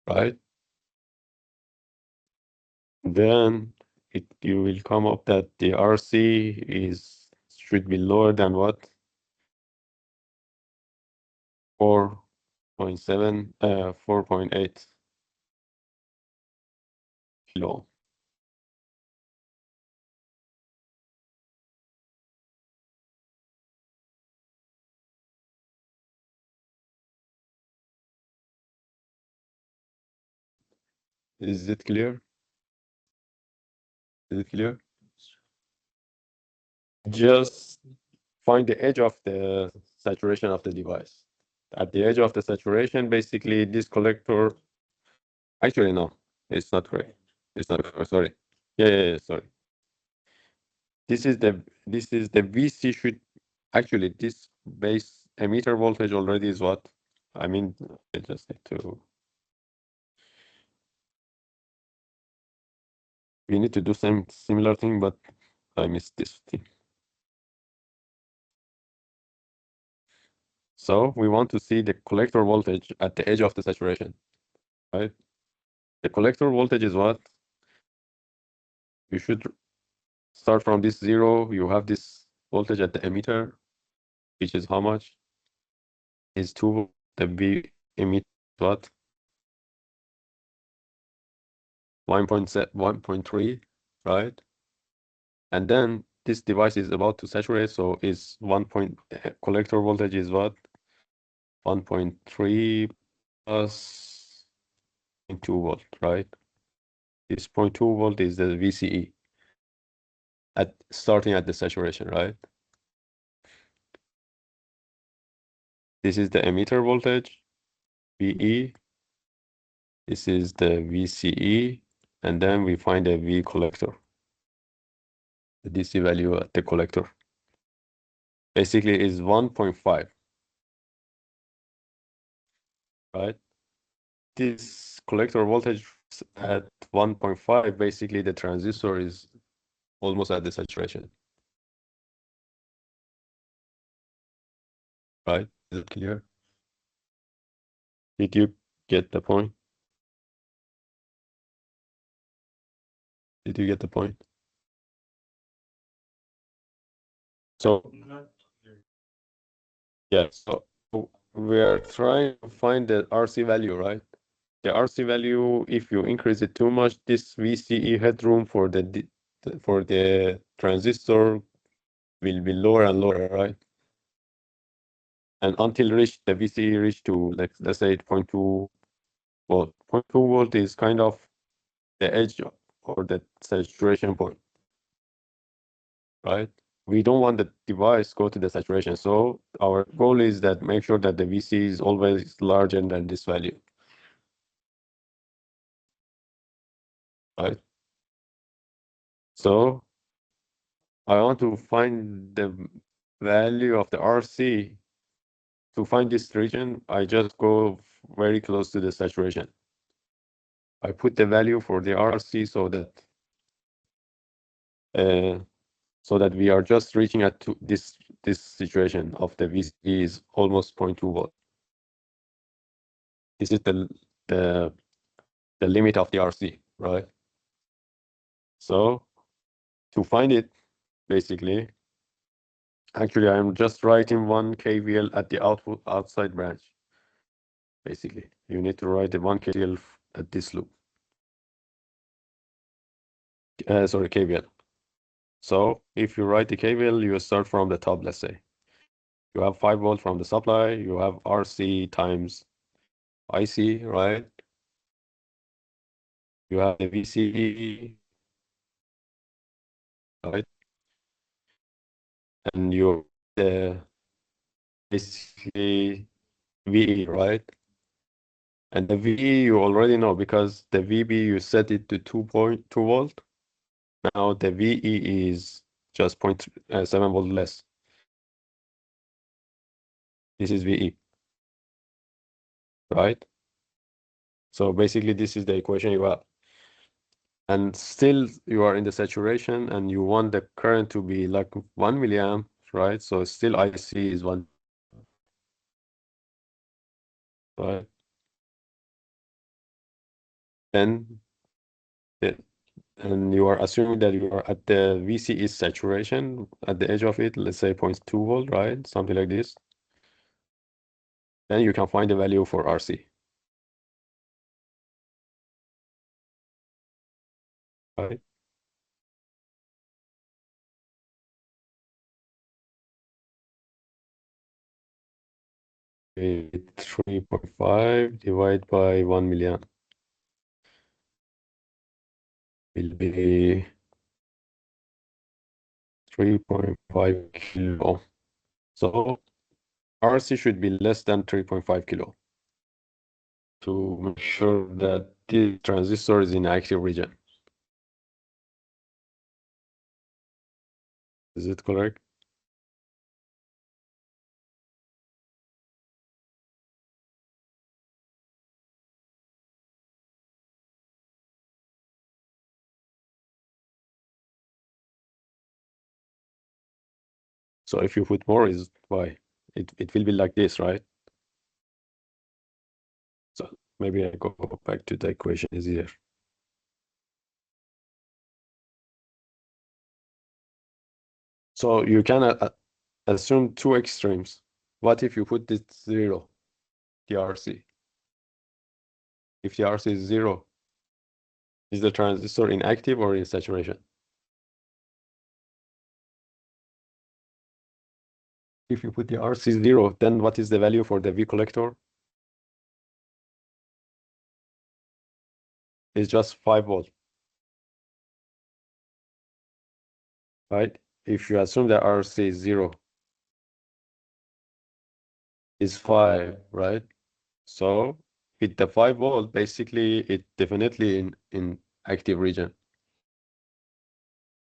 right? Then you will come up that the RC should be lower than what? 4.7, 4.8 kilo. Is it clear? Is it clear? Just find the edge of the saturation of the device. At the edge of the saturation, basically this collector, actually no, it's not correct. It's not, sorry. Yeah, sorry. This is the VC should, actually this base emitter voltage already is what? I mean, I just need to, we need to do some similar thing, but I missed this thing. So we want to see the collector voltage at the edge of the saturation, right? The collector voltage is what? You should start from this 0. You have this voltage at the emitter, which is how much? Is 2 volt. The V emit what? 1.3, right? And then this device is about to saturate, so is collector voltage is what? 1.3 plus 0.2 volt, right? This 0.2 volt is the VCE starting at the saturation, right? This is the emitter voltage, VE. This is the VCE, and then we find a V collector, the DC value at the collector. Basically is 1.5, right? This collector voltage at 1.5, basically the transistor is almost at the saturation, right? Is it clear? Did you get the point? Did you get the point? So, yeah, so we are trying to find the RC value, right? The RC value, if you increase it too much, this VCE headroom for the transistor will be lower and lower, right? And until the VCE reach to, like, let's say 0.2 volt. 0.2 volt is kind of the edge or the saturation point, right? We don't want the device go to the saturation. So our goal is that make sure that the VC is always larger than this value, right? So I want to find the value of the RC. To find this region, I just go very close to the saturation. I put the value for the RC so that we are just reaching at this situation of the VC is almost 0.2 volt. This is the limit of the RC, right? So to find it, basically, actually, I'm just writing 1 kVL at the outside branch. Basically, you need to write the 1 kVL at this loop. Sorry, kVL. So if you write the kVL, you start from the top, let's say. You have 5 volt from the supply, you have RC times IC, right? you have the VCE, right? And you basically VE, right? And the VE you already know because the VB you set it to 2.2 volt. Now the VE is just 0.7 volt less. This is VE, right? So basically this is the equation you have. And still you are in the saturation and you want the current to be like 1 milliamp, right? So still IC is 1, right? Then and you are assuming that you are at the VCE saturation at the edge of it, let's say 0.2 volt, right? Something like this. Then you can find the value for RC. Right? 3.5 divided by 1 milliamp will be 3.5 kilo. So RC should be less than 3.5 kilo to make sure that the transistor is in active region. Is it correct? So if you put more, is why? It will be like this, right? So maybe I go back to the equation easier. So you can assume two extremes. What if you put this 0, the RC? If the RC is 0, is the transistor inactive or in saturation? If you put the RC 0, then what is the value for the V collector? It's just 5 volt, right? If you assume the RC is 0, is 5, right? So with the 5 volt, basically it definitely in active region.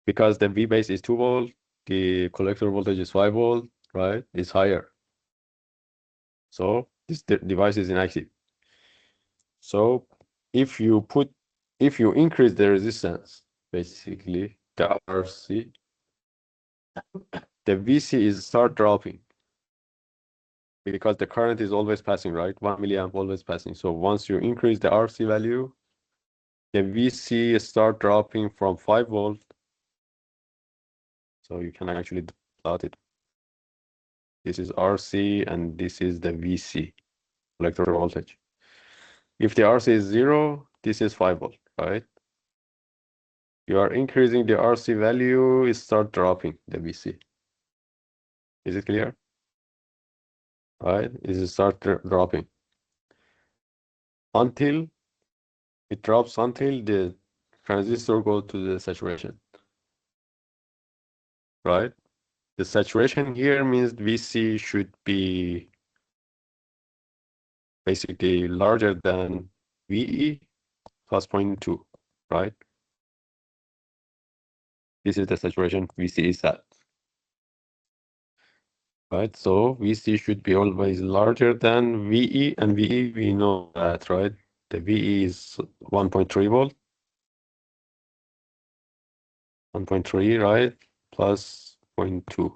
Because the V base is 2 volt, the collector voltage is 5 volt, right? It's higher. So this device is inactive. So if you increase the resistance, basically the RC, the VC is start dropping because the current is always passing, right? 1 milliamp always passing. So once you increase the RC value, the VC start dropping from 5 volt. So you can actually plot it. This is RC and this is the VC, collector voltage. If the RC is 0, this is 5 volt, right? You are increasing the RC value, it start dropping the VC. Is it clear? Right? It start dropping until it drops until the transistor go to the saturation. Right? The saturation here means VC should be basically larger than VE plus 0.2, right? This is the saturation VC is at. Right, so VC should be always larger than VE, and VE we know that, right? The VE is 1.3 volt, 1.3, right? Plus 0.2.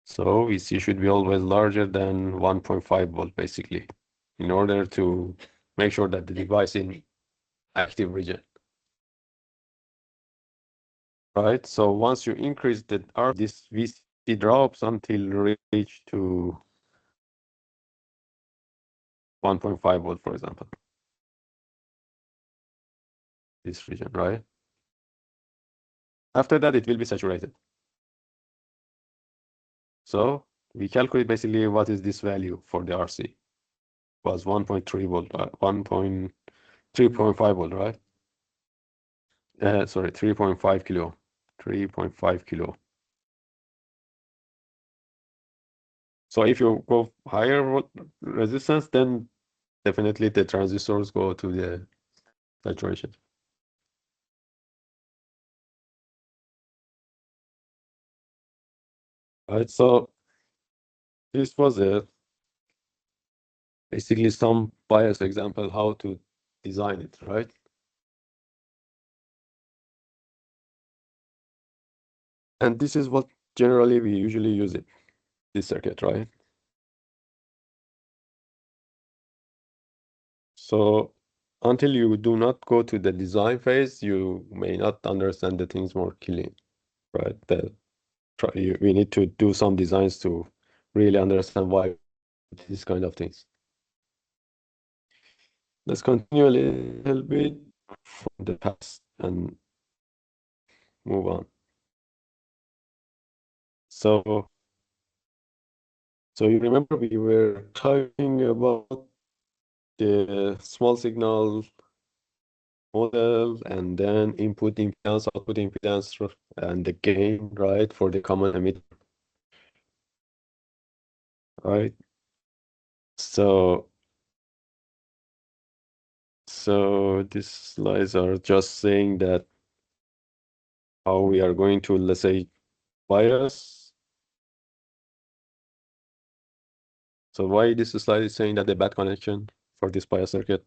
So VC should be always larger than 1.5 volt, basically, in order to make sure that the device in active region. Right, so once you increase the R, this VC drops until reach to 1.5 volt, for example. This region, right? After that, it will be saturated. So we calculate basically what is this value for the RC. Was 1.3 volt, 3.5 volt, right? Sorry, 3.5 kilo. 3.5 kilo. So if you go higher resistance, then definitely the transistors go to the saturation. Right, so this was basically some bias example how to design it, right? And this is what generally we usually use it, this circuit, right? So until you do not go to the design phase, you may not understand the things more clearly, right? We need to do some designs to really understand why these kind of things. Let's continue a little bit from the past and move on. So you remember we were talking about the small signal model and then input impedance, output impedance, and the gain, right, for the common emitter, right? So these slides are just saying that how we are going to, let's say, bias. So why this slide is saying that the bad connection for this bias circuit?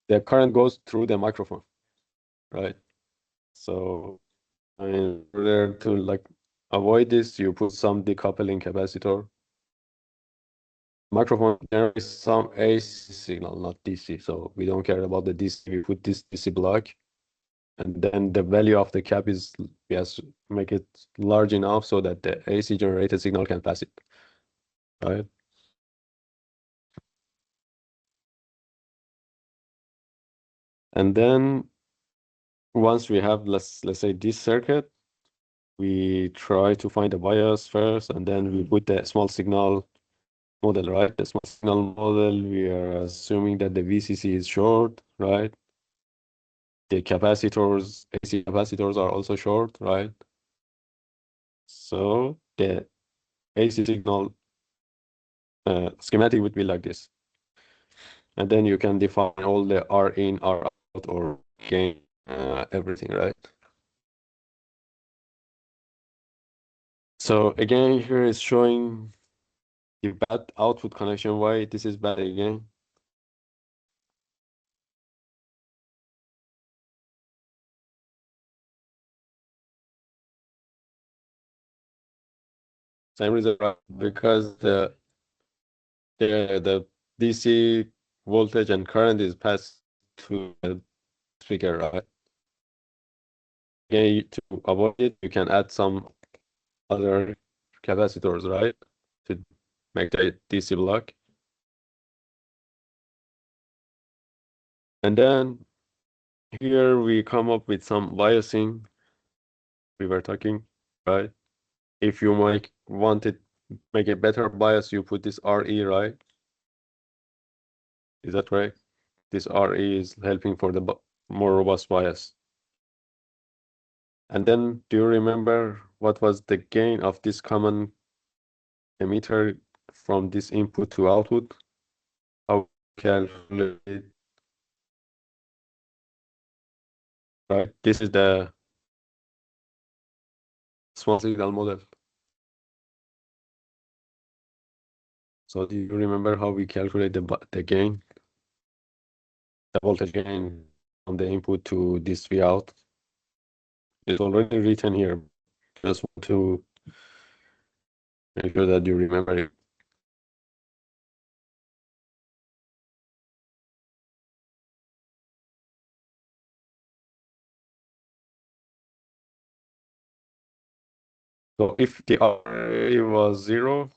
The current goes through the microphone, right? So in order to like avoid this, you put some decoupling capacitor. Microphone generates some AC signal, not DC. So we don't care about the DC. We put this DC block, and then the value of the cap is, yes, make it large enough so that the AC generated signal can pass it, right? And then once we have, let's say this circuit, we try to find the bias first, and then we put the small signal model, right? The small signal model, we are assuming that the VCC is short, right? The capacitors, AC capacitors are also short, right? So the AC signal schematic would be like this. And then you can define all the R in, R out, or gain, everything, right? So again, here is showing the bad output connection. Why this is bad again? Same reason, right? Because the DC voltage and current is passed to the speaker, right? Again, to avoid it, you can add some other capacitors, right? To make the DC block. And then here we come up with some biasing we were talking, right? If you make a better bias, you put this RE, right? Is that right? This RE is helping for the more robust bias. And then do you remember what was the gain of this common emitter from this input to output? How calculate it? Right? This is the small signal model. So do you remember how we calculate the gain, the voltage gain from the input to this V out? It's already written here. Just want to make sure that you remember it. So if the RA was 0,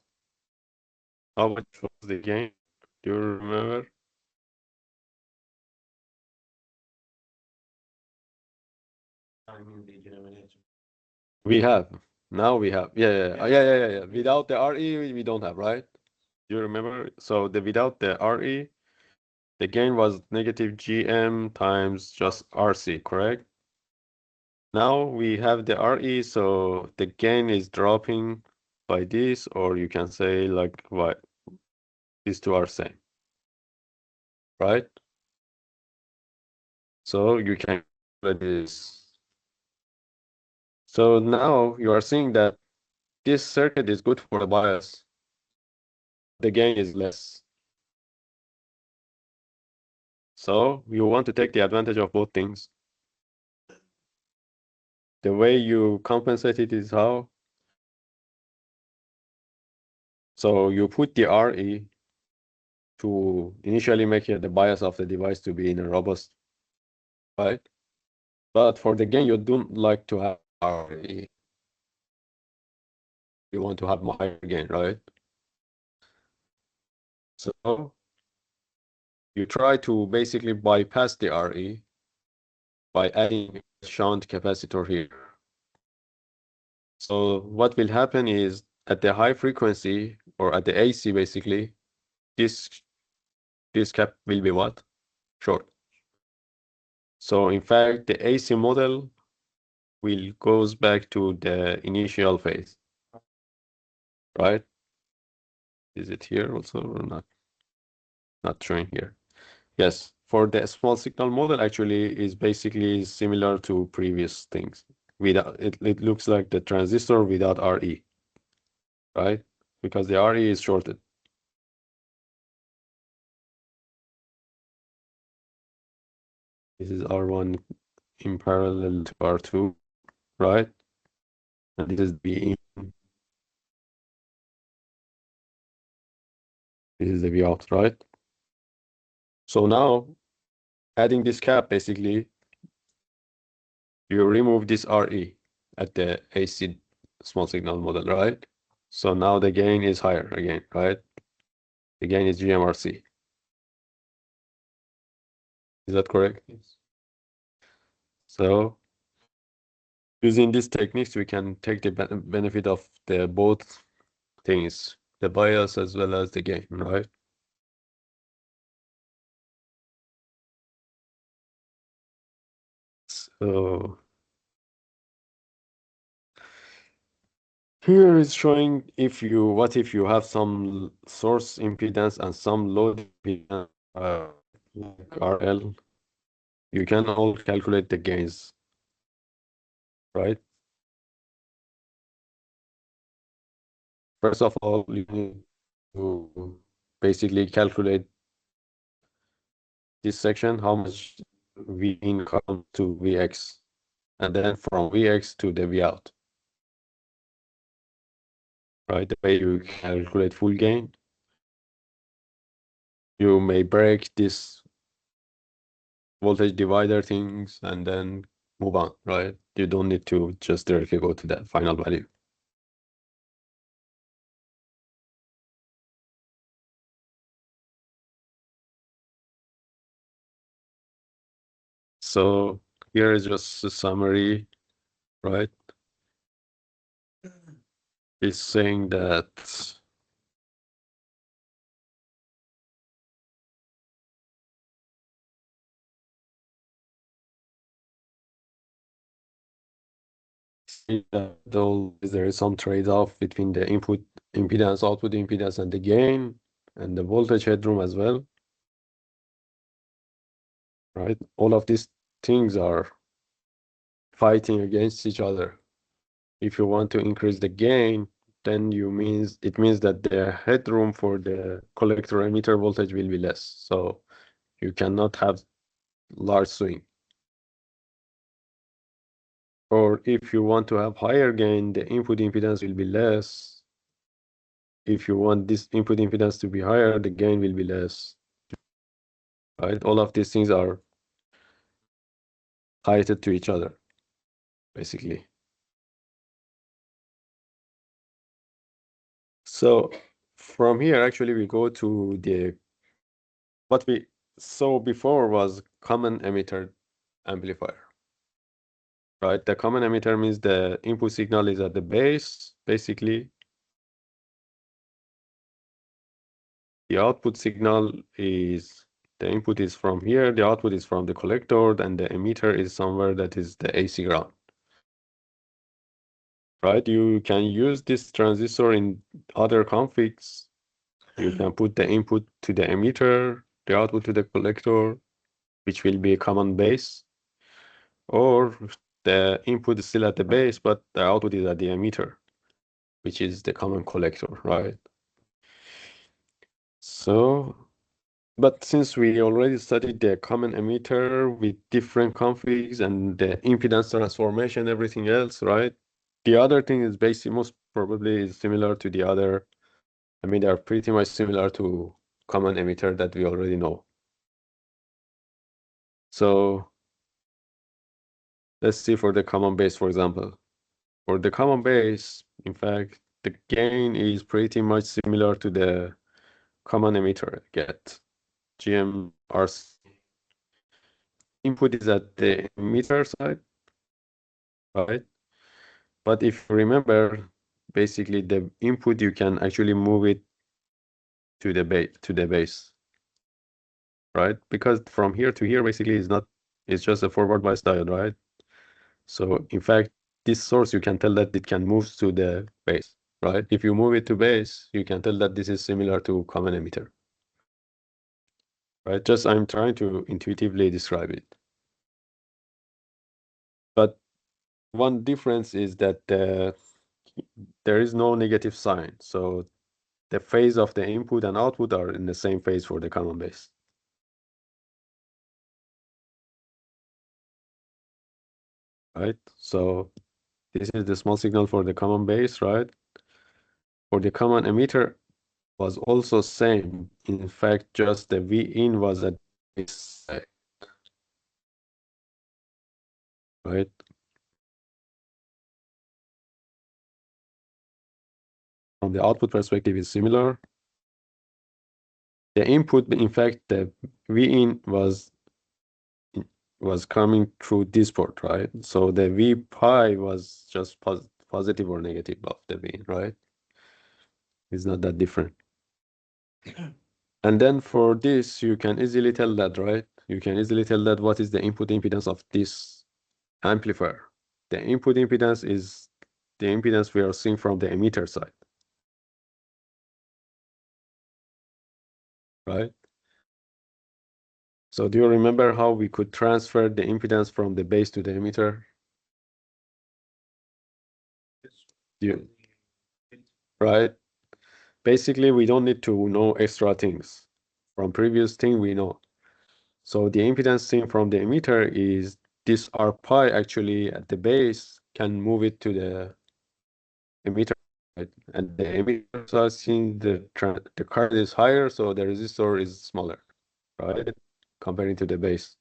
how much was the gain? Do you remember? We have. Now we have. Yeah. Without the RE, we don't have, right? You remember? So without the RE, the gain was negative GM times just RC, correct? Now we have the RE, so the gain is dropping by this, or you can say like what these two are same, right? So you can calculate this. So now you are seeing that this circuit is good for the bias. The gain is less. So you want to take the advantage of both things. The way you compensate it is how? So you put the RE to initially make the bias of the device to be in a robust, right? But for the gain, you don't like to have RE. You want to have higher gain, right? So you try to basically bypass the RE by adding a shunt capacitor here. So what will happen is at the high frequency or at the AC basically, this cap will be what? Short. So in fact, the AC model will goes back to the initial phase, right? Is it here also or not? Not showing here. Yes, for the small signal model actually is basically similar to previous things. Without it looks like the transistor without RE, right? Because the RE is shorted. This is R1 in parallel to R2, right? And this is B in, this is the V out, right? So now adding this cap, basically, you remove this RE at the AC small signal model, right? So now the gain is higher again, right? The gain is GMRC. Is that correct? Yes. So using these techniques, we can take the benefit of the both things, the bias as well as the gain, right? So here is showing what if you have some source impedance and some load impedance, like RL, you can all calculate the gains, right? First of all, you need to basically calculate this section, how much V in comes to Vx, and then from Vx to the V out, right? The way you calculate full gain, you may break this voltage divider things and then move on, right? You don't need to just directly go to that final value. So here is just a summary, right? It's saying that there is some trade-off between the input impedance, output impedance, and the gain, and the voltage headroom as well, right? All of these things are fighting against each other. If you want to increase the gain, then it means that the headroom for the collector emitter voltage will be less. So you cannot have large swing. Or if you want to have higher gain, the input impedance will be less. If you want this input impedance to be higher, the gain will be less. Right? All of these things are tied to each other, basically. So from here, actually, we go to what we saw before was common emitter amplifier, right? The common emitter means the input signal is at the base, basically, the output signal is, the input is from here, the output is from the collector, and the emitter is somewhere that is the AC ground. Right? You can use this transistor in other configs. You can put the input to the emitter, the output to the collector, which will be a common base, or the input is still at the base, but the output is at the emitter, which is the common collector, right? So, but since we already studied the common emitter with different configs and the impedance transformation, everything else, right? The other thing is basically most probably is similar to the other. I mean, they're pretty much similar to common emitter that we already know. So let's see for the common base, for example. For the common base, in fact, the gain is pretty much similar to the common emitter. Get GMRC. Input is at the emitter side, right? But if you remember, basically the input you can actually move it to the base, right? Because from here to here basically is not, it's just a forward bias diode, right? So in fact, this source you can tell that it can move to the base, right? If you move it to base, you can tell that this is similar to common emitter, right? Just I'm trying to intuitively describe it. But one difference is that there is no negative sign. So the phase of the input and output are in the same phase for the common base. Right? So this is the small signal for the common base, right? For the common emitter was also same. In fact, just the V in was at this side, right? From the output perspective is similar. The input, in fact, the V in was coming through this port, right? So the V pi was just positive or negative of the V in, right? It's not that different. And then for this, you can easily tell that, right? You can easily tell that what is the input impedance of this amplifier. The input impedance is the impedance we are seeing from the emitter side, right? So do you remember how we could transfer the impedance from the base to the emitter? You, right? Basically, we don't need to know extra things. From previous thing, we know. So the impedance seen from the emitter is this R pi actually at the base can move it to the emitter, right? And the emitter side, since the current is higher, so the resistor is smaller, right? Comparing to the base.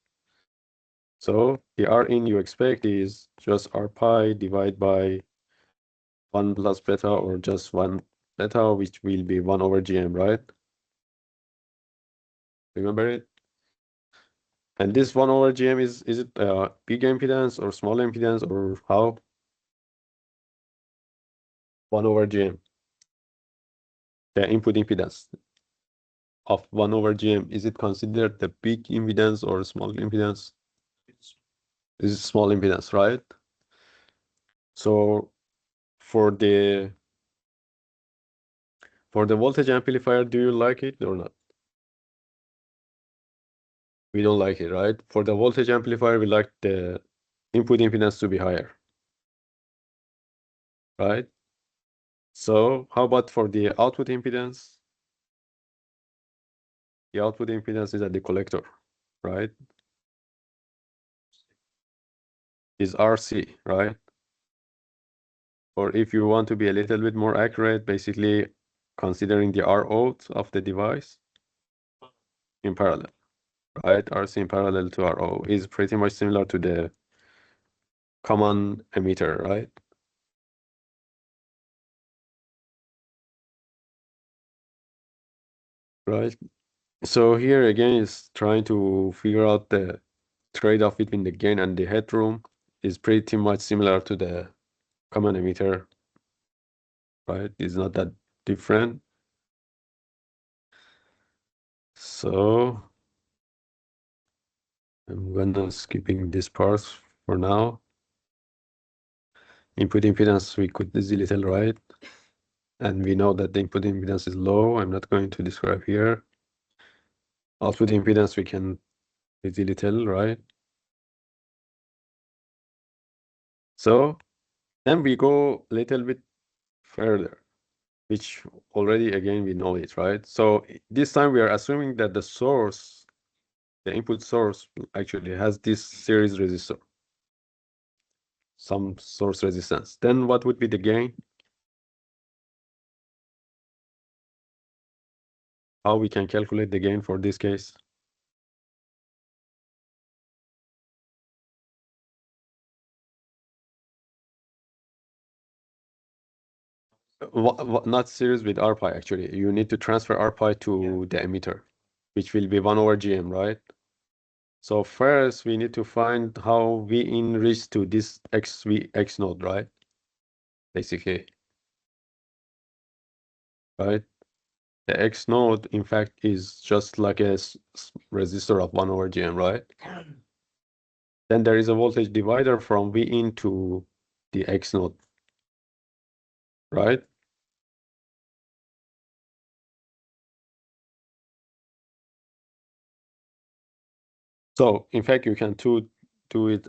So the R in you expect is just R pi divided by 1 plus beta or just 1 beta, which will be 1 over GM, right? Remember it? And this 1 over GM is it big impedance or small impedance or how? 1 over GM. The input impedance of 1 over GM, is it considered the big impedance or small impedance? This is small impedance, right? So for the voltage amplifier, do you like it or not? We don't like it, right? For the voltage amplifier, we like the input impedance to be higher, right? So how about for the output impedance? The output impedance is at the collector, right? Is RC, right? Or if you want to be a little bit more accurate, basically considering the R out of the device in parallel, right? RC in parallel to RO is pretty much similar to the common emitter, right? Right. So here again is trying to figure out the trade-off between the gain and the headroom is pretty much similar to the common emitter, right? It's not that different. So I'm gonna skipping this part for now. Input impedance we could easily tell, right? And we know that the input impedance is low. I'm not going to describe here. Output impedance we can easily tell, right? So then we go a little bit further, which already again we know it, right? So this time we are assuming that the source, the input source actually has this series resistor, some source resistance. Then what would be the gain? How we can calculate the gain for this case? Not series with RPi actually. You need to transfer RPi to the emitter, which will be 1 over GM, right? So first we need to find how we in reach to this X node, right? Basically, right? The X node, in fact, is just like a resistor of 1 over GM, right? Then there is a voltage divider from V in to the X node, right? So in fact, you can do it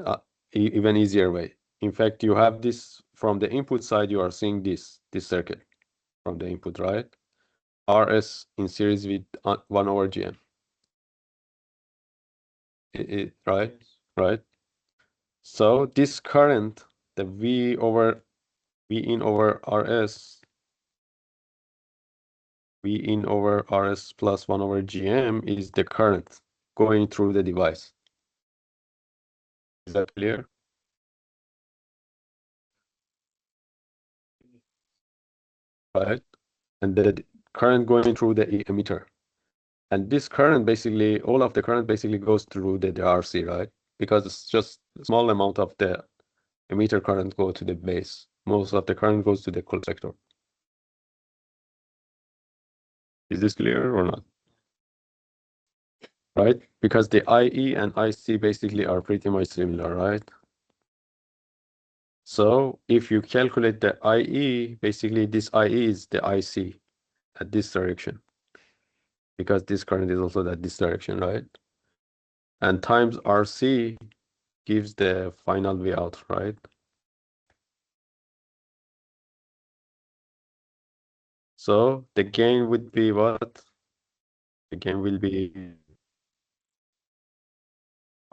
even easier way. In fact, you have this from the input side, you are seeing this circuit from the input, right? RS in series with 1 over GM. Right? Yes. Right? So this current, the V in over RS, V in over RS plus 1 over GM is the current going through the device. Is that clear? Right? And the current going through the emitter. And this current basically, all of the current basically goes through the RC, right? Because it's just a small amount of the emitter current go to the base. Most of the current goes to the collector. Is this clear or not? Right? Because the IE and IC basically are pretty much similar, right? So if you calculate the IE, basically this IE is the IC at this direction. Because this current is also at this direction, right? And times RC gives the final V out, right? So the gain would be what? The gain will be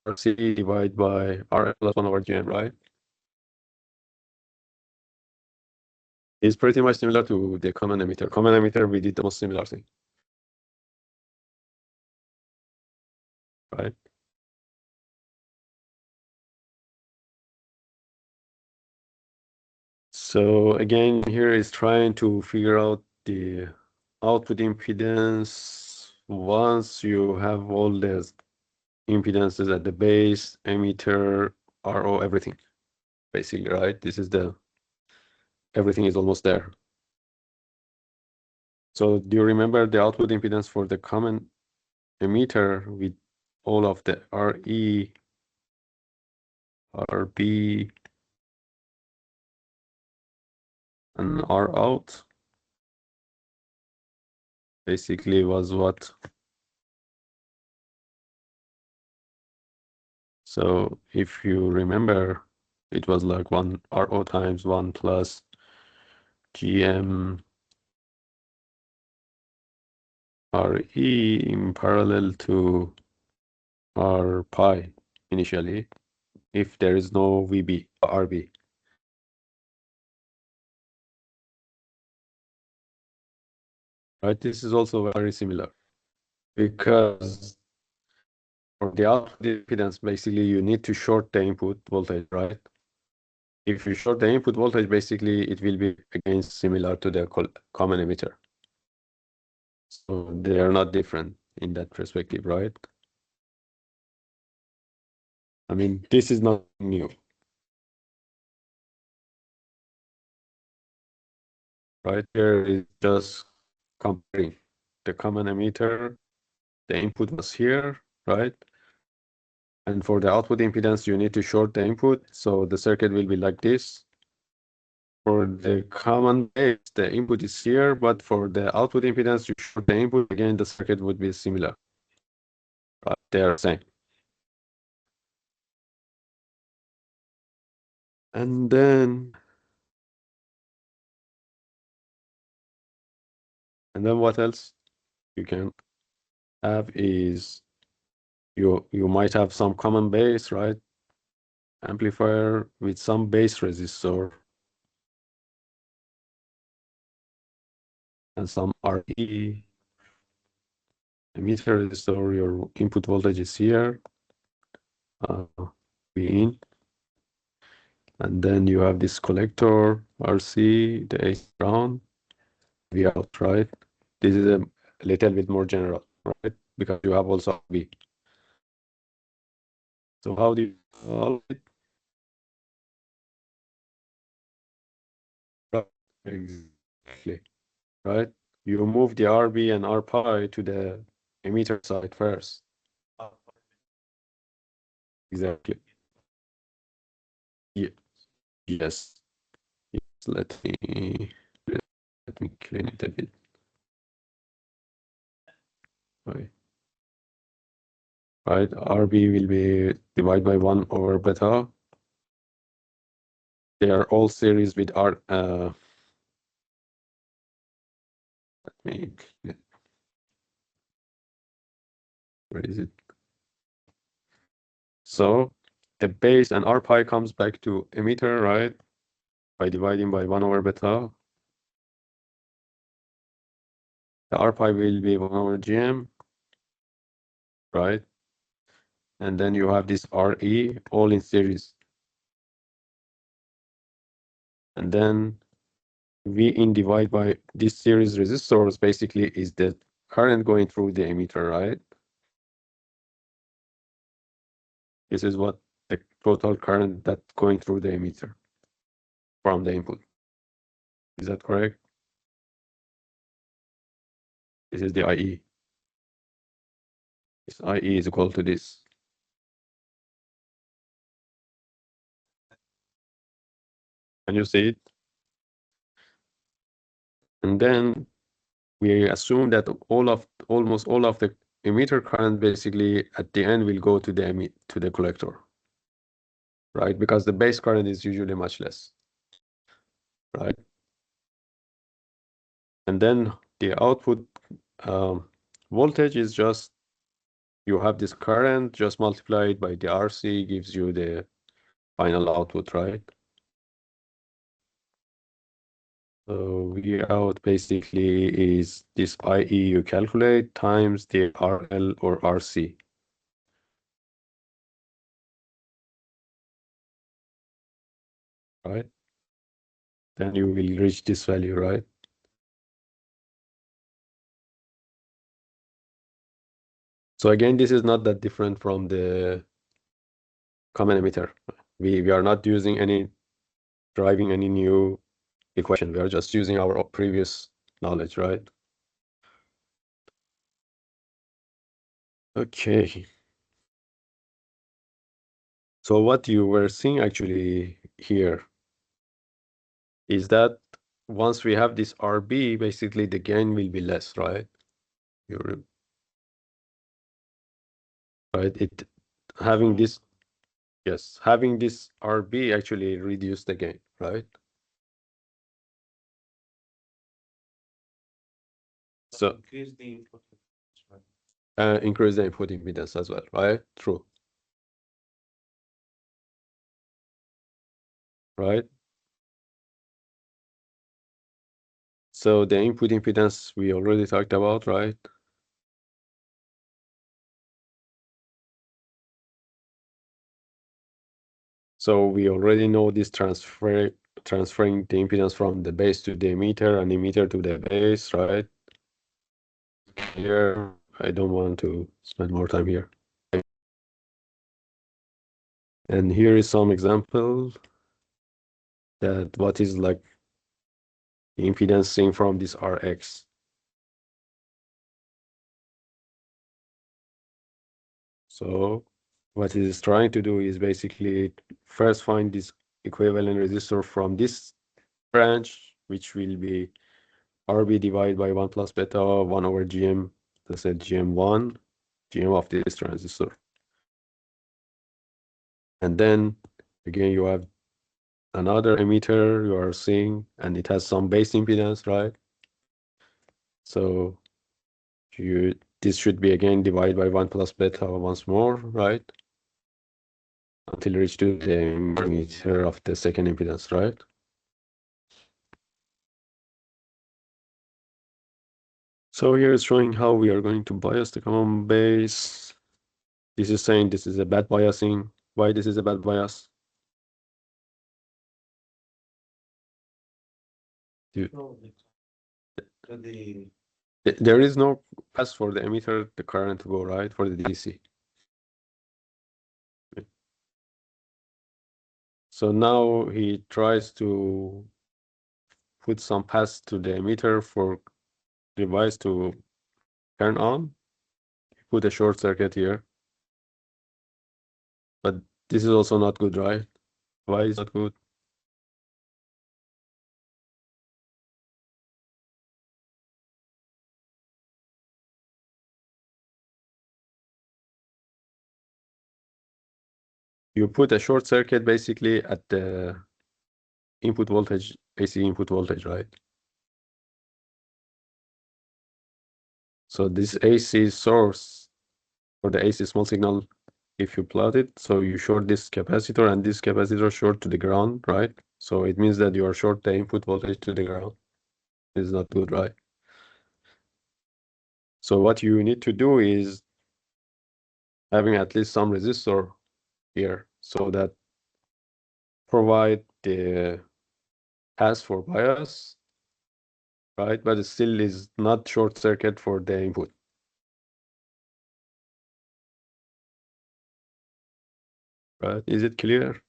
RC divided by RL plus 1 over GM, right? It's pretty much similar to the common emitter. Common emitter, we did the most similar thing, right? So again, here is trying to figure out the output impedance once you have all the impedances at the base, emitter, RO, everything, basically, right? This is everything is almost there. So do you remember the output impedance for the common emitter with all of the RE, RB, and R out? Basically was what? So if you remember, it was like 1 RO times 1 plus GM RE in parallel to R pi initially, if there is no VB, RB. Right? This is also very similar because for the output impedance, basically you need to short the input voltage, right? If you short the input voltage, basically it will be again similar to the common emitter. So they are not different in that perspective, right? I mean, this is not new, right? Here is just comparing the common emitter the input was here, right? And for the output impedance, you need to short the input. So the circuit will be like this. For the common base, the input is here, but for the output impedance, you short the input. Again, the circuit would be similar. Right? They are same. And then what else you can have is you might have some common base, right? Amplifier with some base resistor and some RE emitter resistor. Your input voltage is here, V in, and then you have this collector RC, the AC ground, V out, right? This is a little bit more general, right? Because you have also V. So how do you solve it? Right, exactly, right? You move the RB and R pi to the emitter side first. Exactly. Yeah. Yes. Yes. Let me clean it a bit. Right. Right. RB will be divided by 1 over beta. They are all series with R. Let me. Where is it? So the base and R pi comes back to emitter, right? By dividing by 1 over beta. The R pi will be 1 over GM, right? And then you have this RE all in series. And then V in divided by this series resistors basically is the current going through the emitter, right? This is what the total current that's going through the emitter from the input. Is that correct? This is the IE. This IE is equal to this. Can you see it? And then we assume that almost all of the emitter current basically at the end will go to the collector, right? Because the base current is usually much less, right? And then the output voltage is just you have this current just multiplied by the RC gives you the final output, right? So V out basically is this IE you calculate times the RL or RC. Right? Then you will reach this value, right? So again, this is not that different from the common emitter. We are not using driving any new equation. We are just using our previous knowledge, right? Okay. So what you were seeing actually here is that once we have this RB, basically the gain will be less, right? You're right. Having this, yes, having this RB actually reduce the gain, right? So Increase the input. increase the input impedance as well, right? True, right? So the input impedance we already talked about, right? So we already know this transferring the impedance from the base to the emitter and emitter to the base, right? Here, I don't want to spend more time here. And here is some example that what is like the impedance seen from this Rx. So what it is trying to do is basically first find this equivalent resistor from this branch, which will be RB divided by 1 plus beta 1 over GM, let's say GM1, GM of this transistor. And then again, you have another emitter you are seeing, and it has some base impedance, right? So this should be again divided by 1 plus beta once more, right? Until you reach to the emitter of the second impedance, right? So here is showing how we are going to bias the common base. This is saying this is a bad biasing. Why this is a bad bias? There is no pass for the emitter, the current to go right for the DC. So now he tries to put some pass to the emitter for device to turn on. Put a short circuit here. But this is also not good, right? Why is not good? You put a short circuit basically at the input voltage, AC input voltage, right? So this AC source for the AC small signal, if you plot it, so you short this capacitor and this capacitor short to the ground, right? So it means that you are short the input voltage to the ground. It's not good, right? So what you need to do is having at least some resistor here so that provide the pass for bias, right? But it still is not short circuit for the input. Right? Is it clear?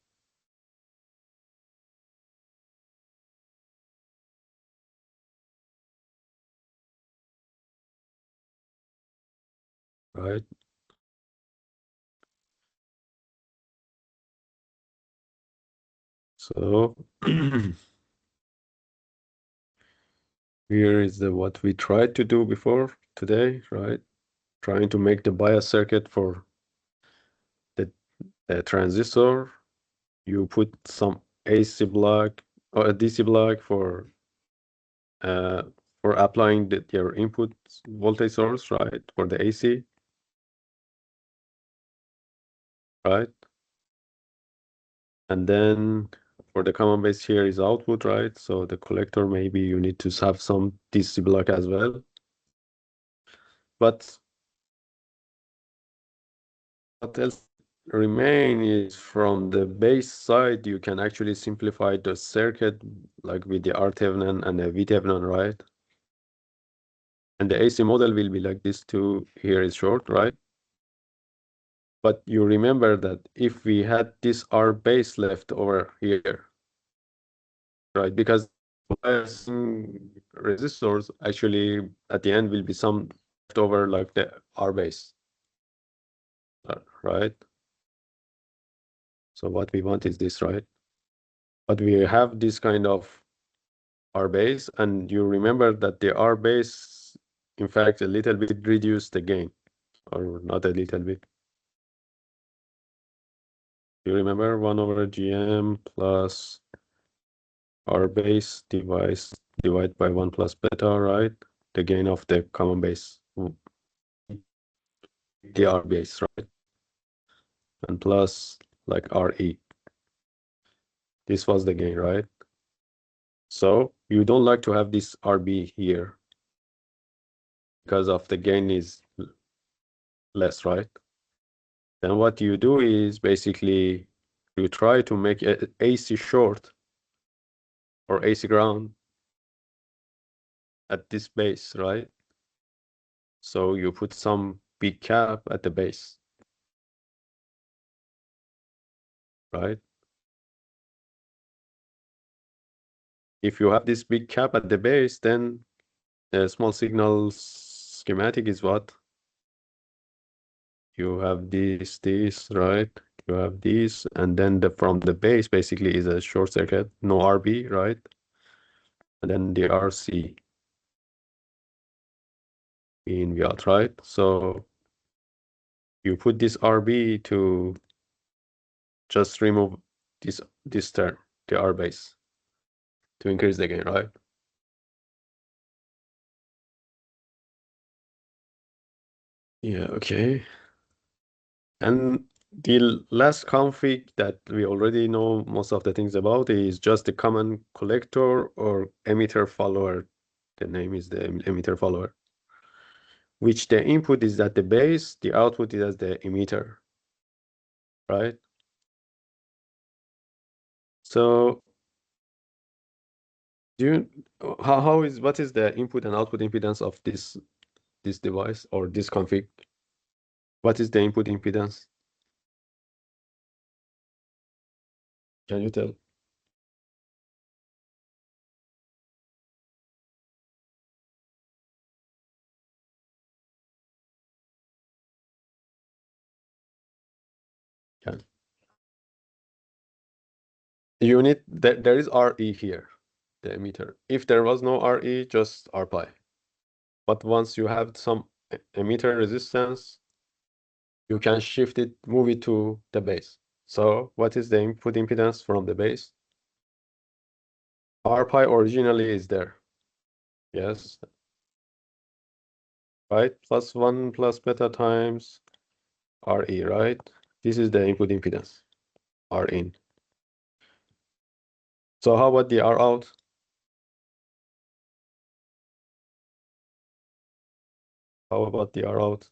Right? So here is what we tried to do before today, right? Trying to make the bias circuit for the transistor. You put some AC block or a DC block uh, for applying your input voltage source, right? For the AC, right? And then for the common base here is output, right? So the collector, maybe you need to have some DC block as well. But what else remain is from the base side, you can actually simplify the circuit like with the R Thevenin and the V Thevenin, right? And the AC model will be like this too. Here is short, right? But you remember that if we had this R base left over here, right? Because biasing resistors actually at the end will be some left over like the R base, right? So what we want is this, right? But we have this kind of R base, and you remember that the R base, in fact, a little bit reduced the gain, or not a little bit. You remember 1 over GM plus R base divide by 1 plus beta, right? The gain of the common base, the R base, right? And plus like RE. This was the gain, right? So you don't like to have this RB here because of the gain is less, right? Then what you do is basically you try to make a AC short or AC ground at this base, right? So you put some big cap at the base, right? If you have this big cap at the base, then the small signal schematic is what? You have this, right? You have this, and then from the base basically is a short circuit, no RB, right? And then the RC in V out, right? So you put this RB to just remove this term, the R base, to increase the gain, right? Yeah, okay. And the last config that we already know most of the things about is just the common collector or emitter follower. The name is the emitter follower, which the input is at the base, the output is as the emitter, right? So do you what is the input and output impedance of this device or this config? What is the input impedance? Can you tell? Can you need there is RE here, the emitter. If there was no RE, just R pi. But once you have some emitter resistance, you can shift it, move it to the base. So what is the input impedance from the base? R pi originally is there. Yes, right? Plus 1 plus beta times RE, right? This is the input impedance, R in. So how about the R out? How about the R out?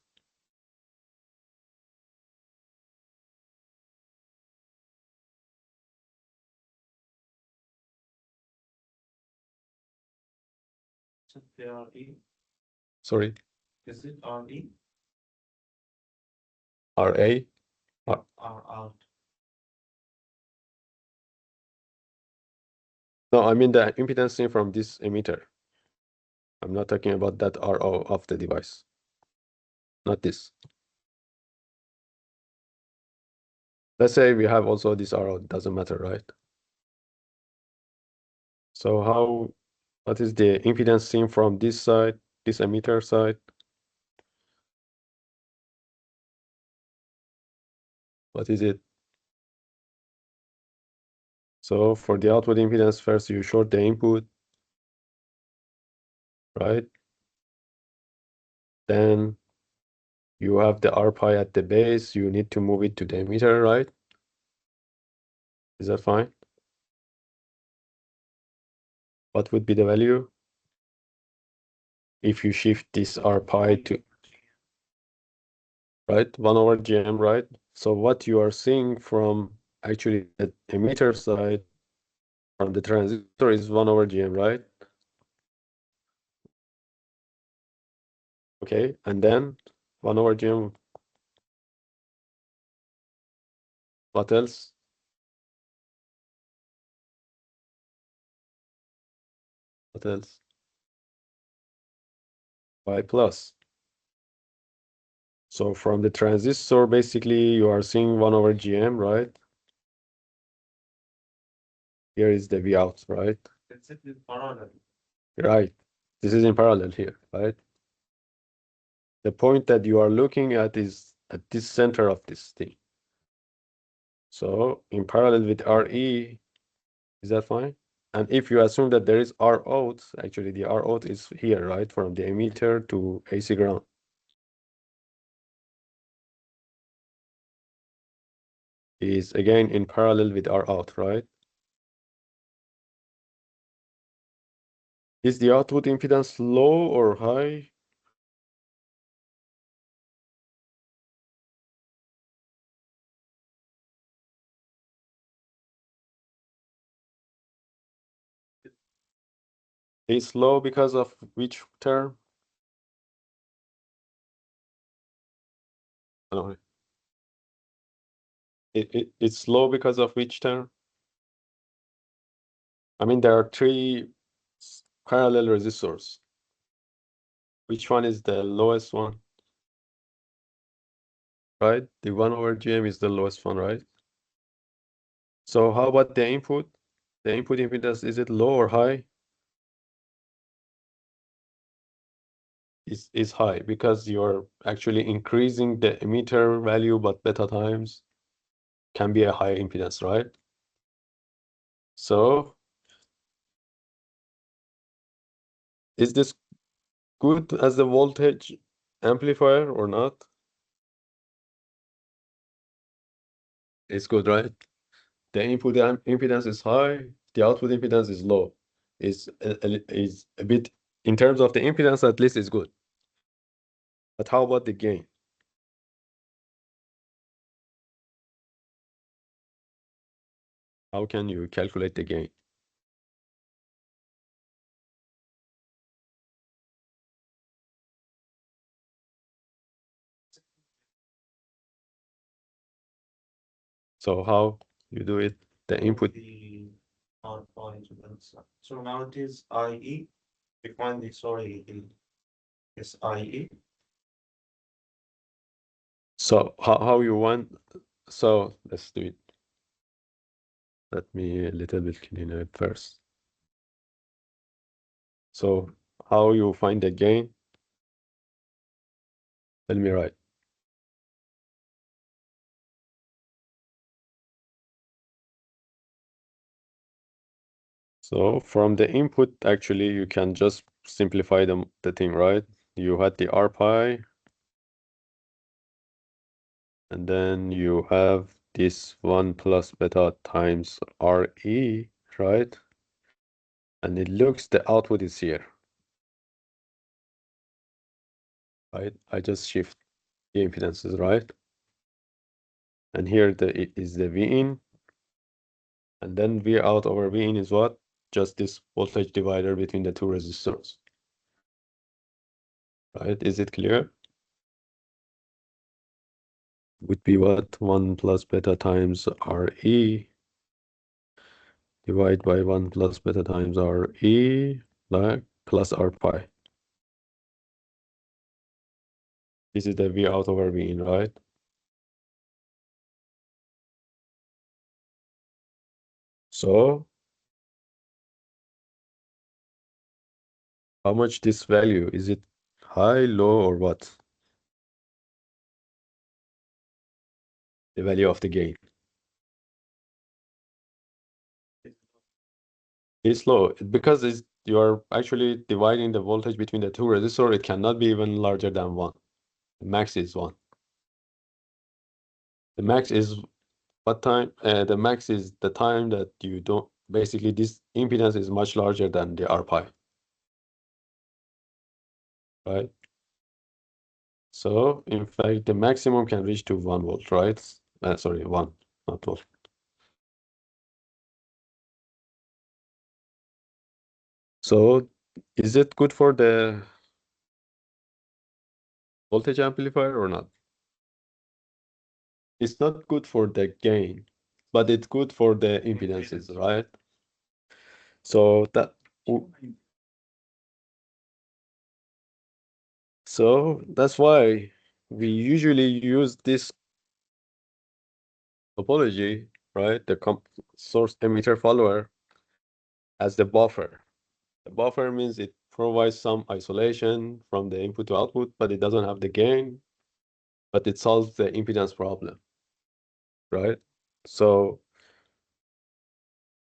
Sorry, Is it RE? RA? R R out. No, I mean the impedance seen from this emitter. I'm not talking about that RO of the device. Not this. Let's say we have also this RO, doesn't matter, right? So what is the impedance seen from this side, this emitter side? What is it? So for the output impedance, first you short the input, right? Then you have the R pi at the base, you need to move it to the emitter, right? Is that fine? What would be the value? If you shift this R pi to, right? 1 over GM, right? So what you are seeing from actually the emitter side from the transistor is 1 over GM, right? Okay, and then 1 over GM, what else? What else? Y plus. So from the transistor, basically you are seeing 1 over GM, right? Here is the V out, right? It's in parallel. Right. This is in parallel here, right? The point that you are looking at is at this center of this thing. So in parallel with RE, is that fine? And if you assume that there is R out, actually the R out is here, right? From the emitter to AC ground. Is again in parallel with R out, right? Is the output impedance low or high? It's low because of which term? No, it's low because of which term? I mean, there are three parallel resistors. Which one is the lowest one? right? The 1 over GM is the lowest one, right? So how about the input? The input impedance, is it low or high? Is high because you're actually increasing the emitter value, but beta times can be a higher impedance, right? So is this good as a voltage amplifier or not? It's good, right? The input impedance is high, the output impedance is low. Is a bit, in terms of the impedance, at least it's good. But how about the gain? How can you calculate the gain? So how you do it? The input. The R impedance. So now it is IE. Define the sorry is IE. So how you want? So let's do it. Let me a little bit clean it first. So how you find the gain? Tell me right. So from the input, actually, you can just simplify the thing, right? You had the R pi, and then you have this 1 plus beta times RE, right? And it looks the output is here, right? I just shift the impedances, right? And here is the V in, and then V out over V in is what? Just this voltage divider between the two resistors, right? Is it clear? Would be what? 1 plus beta times RE divide by 1 plus beta times RE, like plus R pi. This is the V out over V in, right? So how much this value? Is it high, low, or what? The value of the gain. It's low because you are actually dividing the voltage between the two resistors. It cannot be even larger than 1. The max is 1. The max is what time? The max is the time that you don't, basically this impedance is much larger than the R pi, right? So in fact, the maximum can reach to 1 volt, right? Sorry, 1, not volt. So is it good for the voltage amplifier or not? It's not good for the gain, but it's good for the impedances, right? So that's why we usually use this topology, right? The source emitter follower as the buffer. The buffer means it provides some isolation from the input to output, but it doesn't have the gain, but it solves the impedance problem, right? So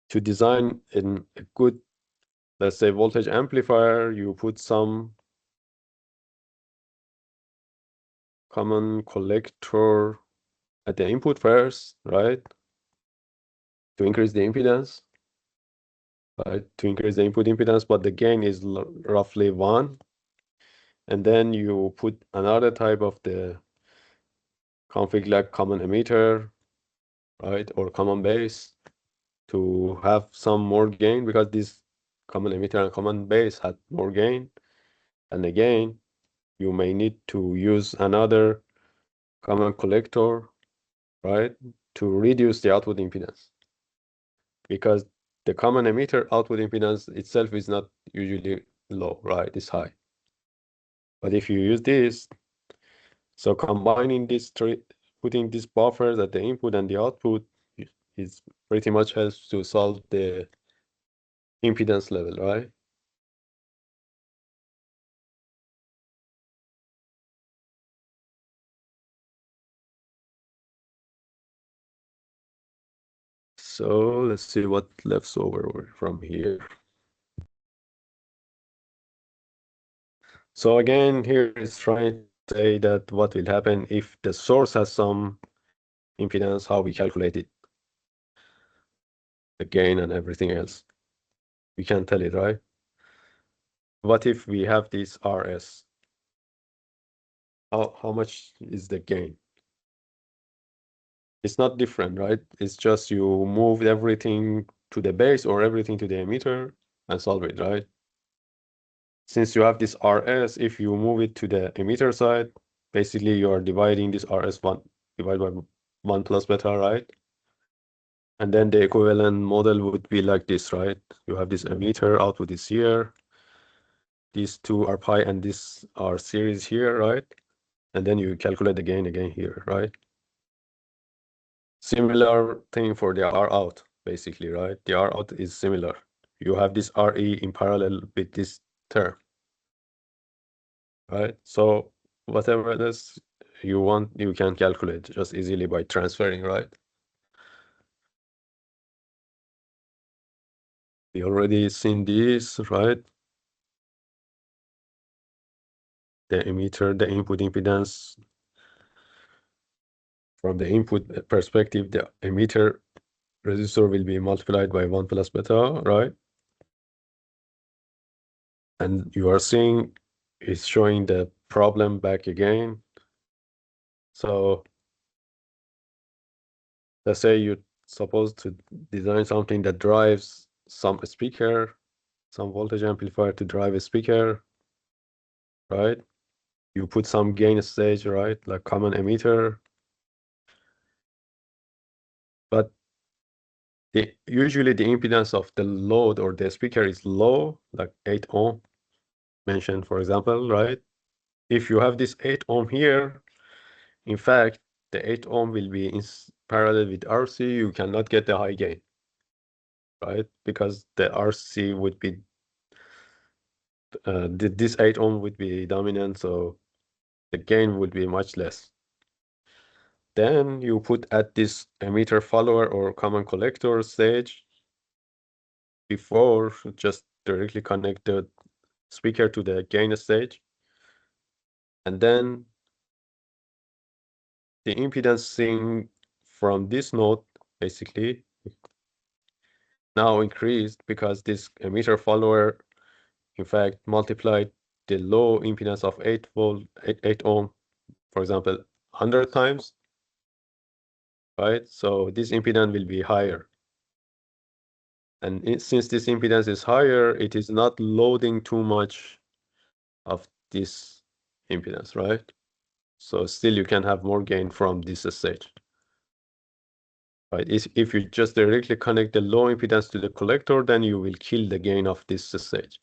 to design in a good, let's say, voltage amplifier, you put some common collector at the input first, right? To increase the impedance, right? To increase the input impedance, but the gain is roughly 1. And then you put another type of the config like common emitter, right? Or common base to have some more gain, because this common emitter and common base had more gain. And again, you may need to use another common collector, right? To reduce the output impedance, because the common emitter output impedance itself is not usually low, right? It's high. But if you use this, so combining these three, putting these buffers at the input and the output is pretty much helps to solve the impedance level, right? So let's see what left over from here. So again, here is trying to say that what will happen if the source has some impedance, how we calculate it, the gain and everything else. We can tell it, right? What if we have this RS? How much is the gain? It's not different, right? It's just you move everything to the base or everything to the emitter and solve it, right? Since you have this RS, if you move it to the emitter side, basically you are dividing this RS1 divided by 1 plus beta, right? And then the equivalent model would be like this, right? You have this emitter, output is here. These two are pi and these are series here, right? And then you calculate the gain again here, right? Similar thing for the R out, basically, right? The R out is similar. You have this RE in parallel with this term, right? So whatever it is you want, you can calculate just easily by transferring, right? We already seen this, right? The emitter, the input impedance. From the input perspective, the emitter resistor will be multiplied by 1 plus beta, right? And you are seeing it's showing the problem back again. So let's say you're supposed to design something that drives some speaker, some voltage amplifier to drive a speaker, right? You put some gain stage, right? Like common emitter. But usually the impedance of the load or the speaker is low, like 8 ohm mentioned, for example, right? If you have this 8 ohm here, in fact, the 8 ohm will be in parallel with RC. You cannot get the high gain, right? Because the RC would be, this 8 ohm would be dominant, so the gain would be much less. Then you put at this emitter follower or common collector stage before just directly connect the speaker to the gain stage. And then the impedance thing from this node basically now increased because this emitter follower in fact multiplied the low impedance of 8 volt 8 ohm, for example, 100 times, right? So this impedance will be higher. And since this impedance is higher, it is not loading too much of this impedance, right? So still you can have more gain from this stage. Right? If you just directly connect the low impedance to the collector, then you will kill the gain of this stage.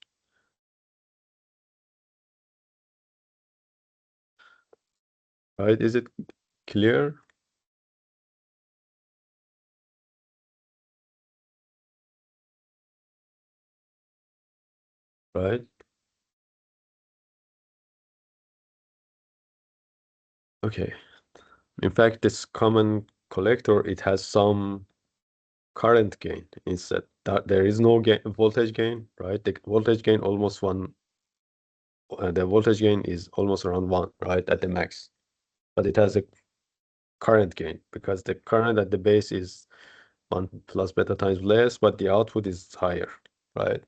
Right? Is it clear? Right? Okay. In fact, this common collector, it has some current gain instead. That there is no gain, voltage gain, right? The voltage gain almost one. The voltage gain is almost around 1, right, at the max. But it has a current gain because the current at the base is 1 plus beta times less, but the output is higher, right?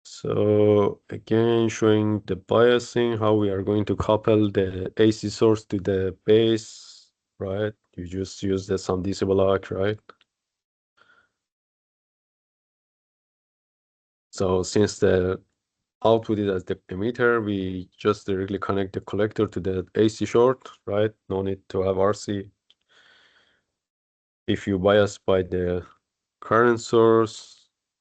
So again, showing the biasing, how we are going to couple the AC source to the base, right? You just use the some DC block, right? So since the output is as the emitter, we just directly connect the collector to the AC short, right? No need to have RC. If you bias by the current source,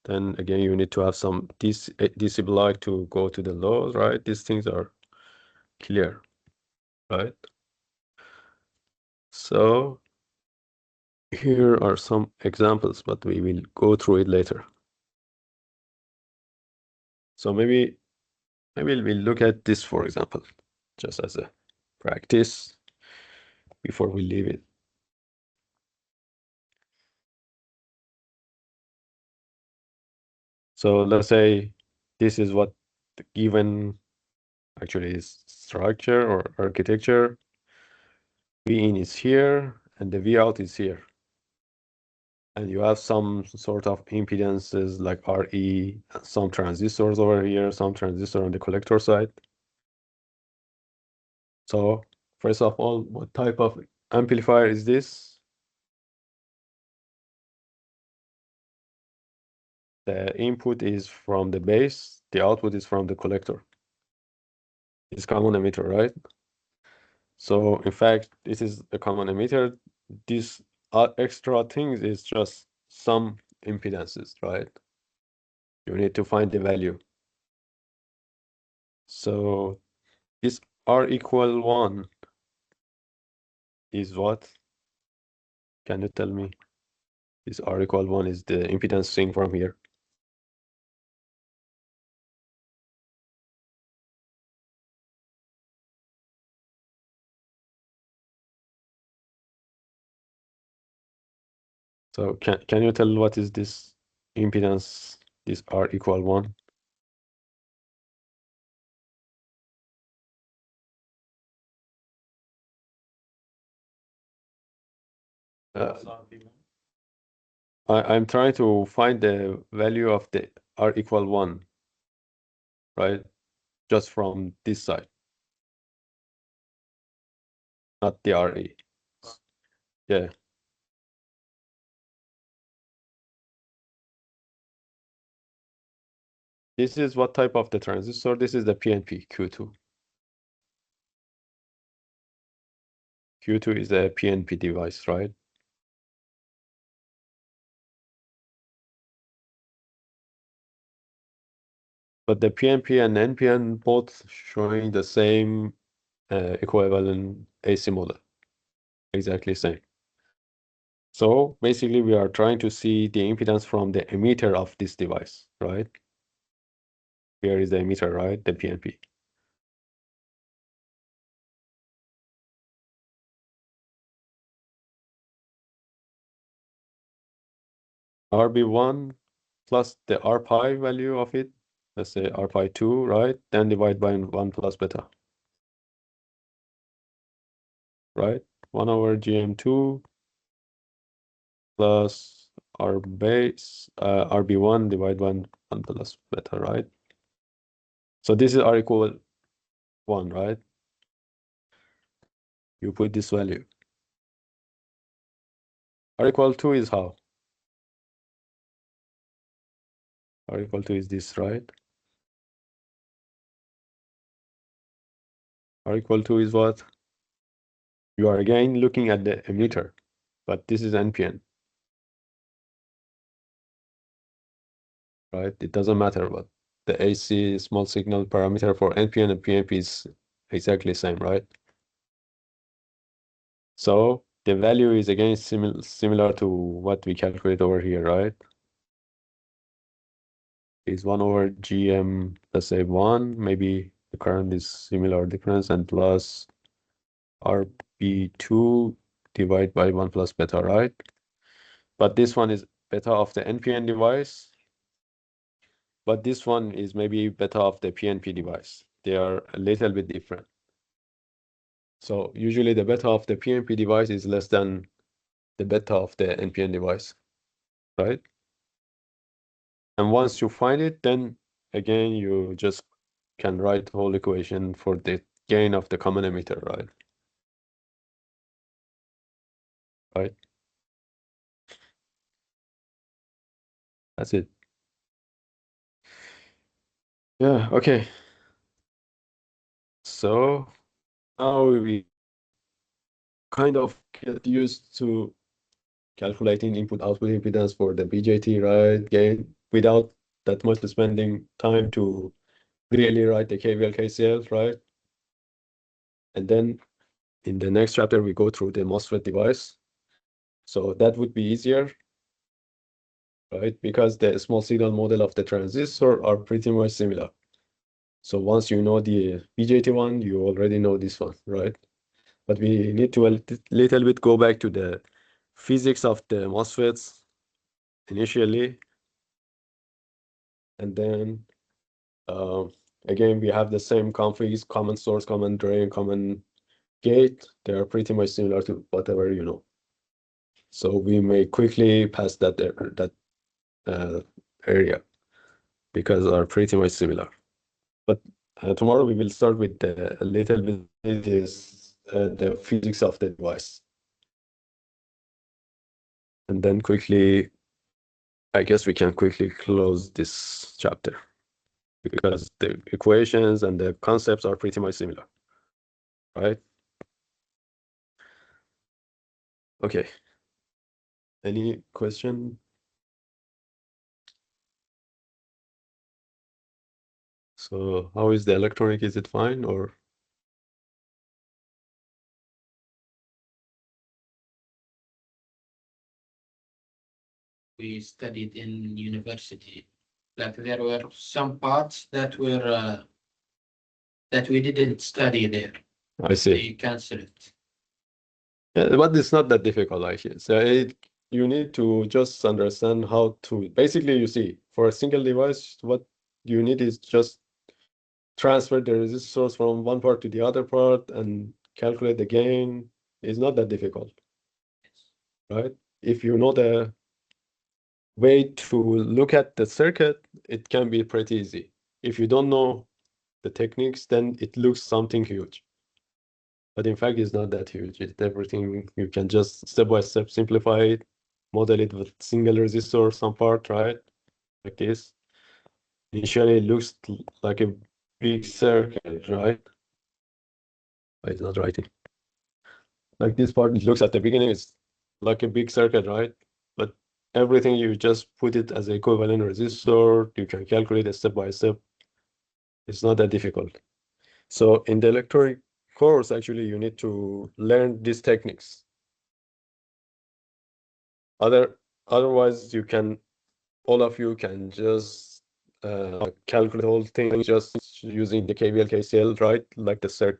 then again, you need to have some DC block to go to the load, right? These things are clear, right? So here are some examples, but we will go through it later. So maybe we'll look at this, for example, just as a practice before we leave it. So let's say this is what the given actually is structure or architecture. V in is here and the V out is here. And you have some sort of impedances like RE, some transistors over here, some transistor on the collector side. So first of all, what type of amplifier is this? The input is from the base, the output is from the collector. It's common emitter, right? So in fact, this is a common emitter. This extra things is just some impedances, right? You need to find the value. So this R equal 1 is what? Can you tell me? This R equal 1 is the impedance string from here. So can you tell what is this impedance, this R equal 1? I'm trying to find the value of the R equal 1, right? Just from this side, not the RE. Yeah. This is what type of the transistor? This is the PNP, Q2. Q2 is a PNP device, right? But the PNP and NPN both showing the same equivalent AC model, exactly same. So basically, we are trying to see the impedance from the emitter of this device, right? Here is the emitter, right? The PNP. RB1 plus the R pi value of it, let's say R pi 2, right? Then divide by 1 plus beta, right? 1 over GM2 plus R base, RB1 divided by 1 plus beta, right? So this is R equal 1, right? You put this value. R equal 2 is how? R equal 2 is this, right? R equal 2 is what? You are again looking at the emitter, but this is NPN, right? It doesn't matter, but the AC small signal parameter for NPN and PNP is exactly the same, right? So the value is again similar to what we calculate over here, right? Is 1 over GM, let's say 1, maybe the current is similar difference, and plus RB2 divided by 1 plus beta, right? But this one is beta of the NPN device, but this one is maybe beta of the PNP device. They are a little bit different. So usually the beta of the PNP device is less than the beta of the NPN device, right? And once you find it, then again, you just can write the whole equation for the gain of the common emitter, right? Right? That's it. Yeah, okay. So now we kind of get used to calculating input-output impedance for the BJT, right? Gain without that much spending time to really write the KVL, KCL, right? And then in the next chapter, we go through the MOSFET device. So that would be easier, right? Because the small signal model of the transistor are pretty much similar. So once you know the BJT one, you already know this one, right? But we need to a little bit go back to the physics of the MOSFETs initially. And then again, we have the same configs, common source, common drain, common gate. They are pretty much similar to whatever you know. So we may quickly pass that area because are pretty much similar. But tomorrow we will start with a little bit is the physics of the device. And then quickly, I guess we can quickly close this chapter because the equations and the concepts are pretty much similar, right? Okay. Any question? So how is the electronic? Is it fine or? We studied in university. Like there were some parts that were that we didn't study there. I see. They canceled it. Yeah, but it's not that difficult, actually. So you need to just understand how to, basically, you see, for a single device, what you need is just transfer the resistors from one part to the other part and calculate the gain. It's not that difficult, right? If you know the way to look at the circuit, it can be pretty easy. If you don't know the techniques, then it looks something huge. But in fact, it's not that huge. It's everything you can just step by step simplify it, model it with single resistor, some part, right? Like this. Initially, it looks like a big circuit, right? It's not writing. Like this part, it looks at the beginning, it's like a big circuit, right? But everything, you just put it as equivalent resistor. You can calculate it step by step. It's not that difficult. So in the electronic course, actually, you need to learn these techniques. Otherwise, all of you can just calculate the whole thing just using the KVL, KCL, right? Like the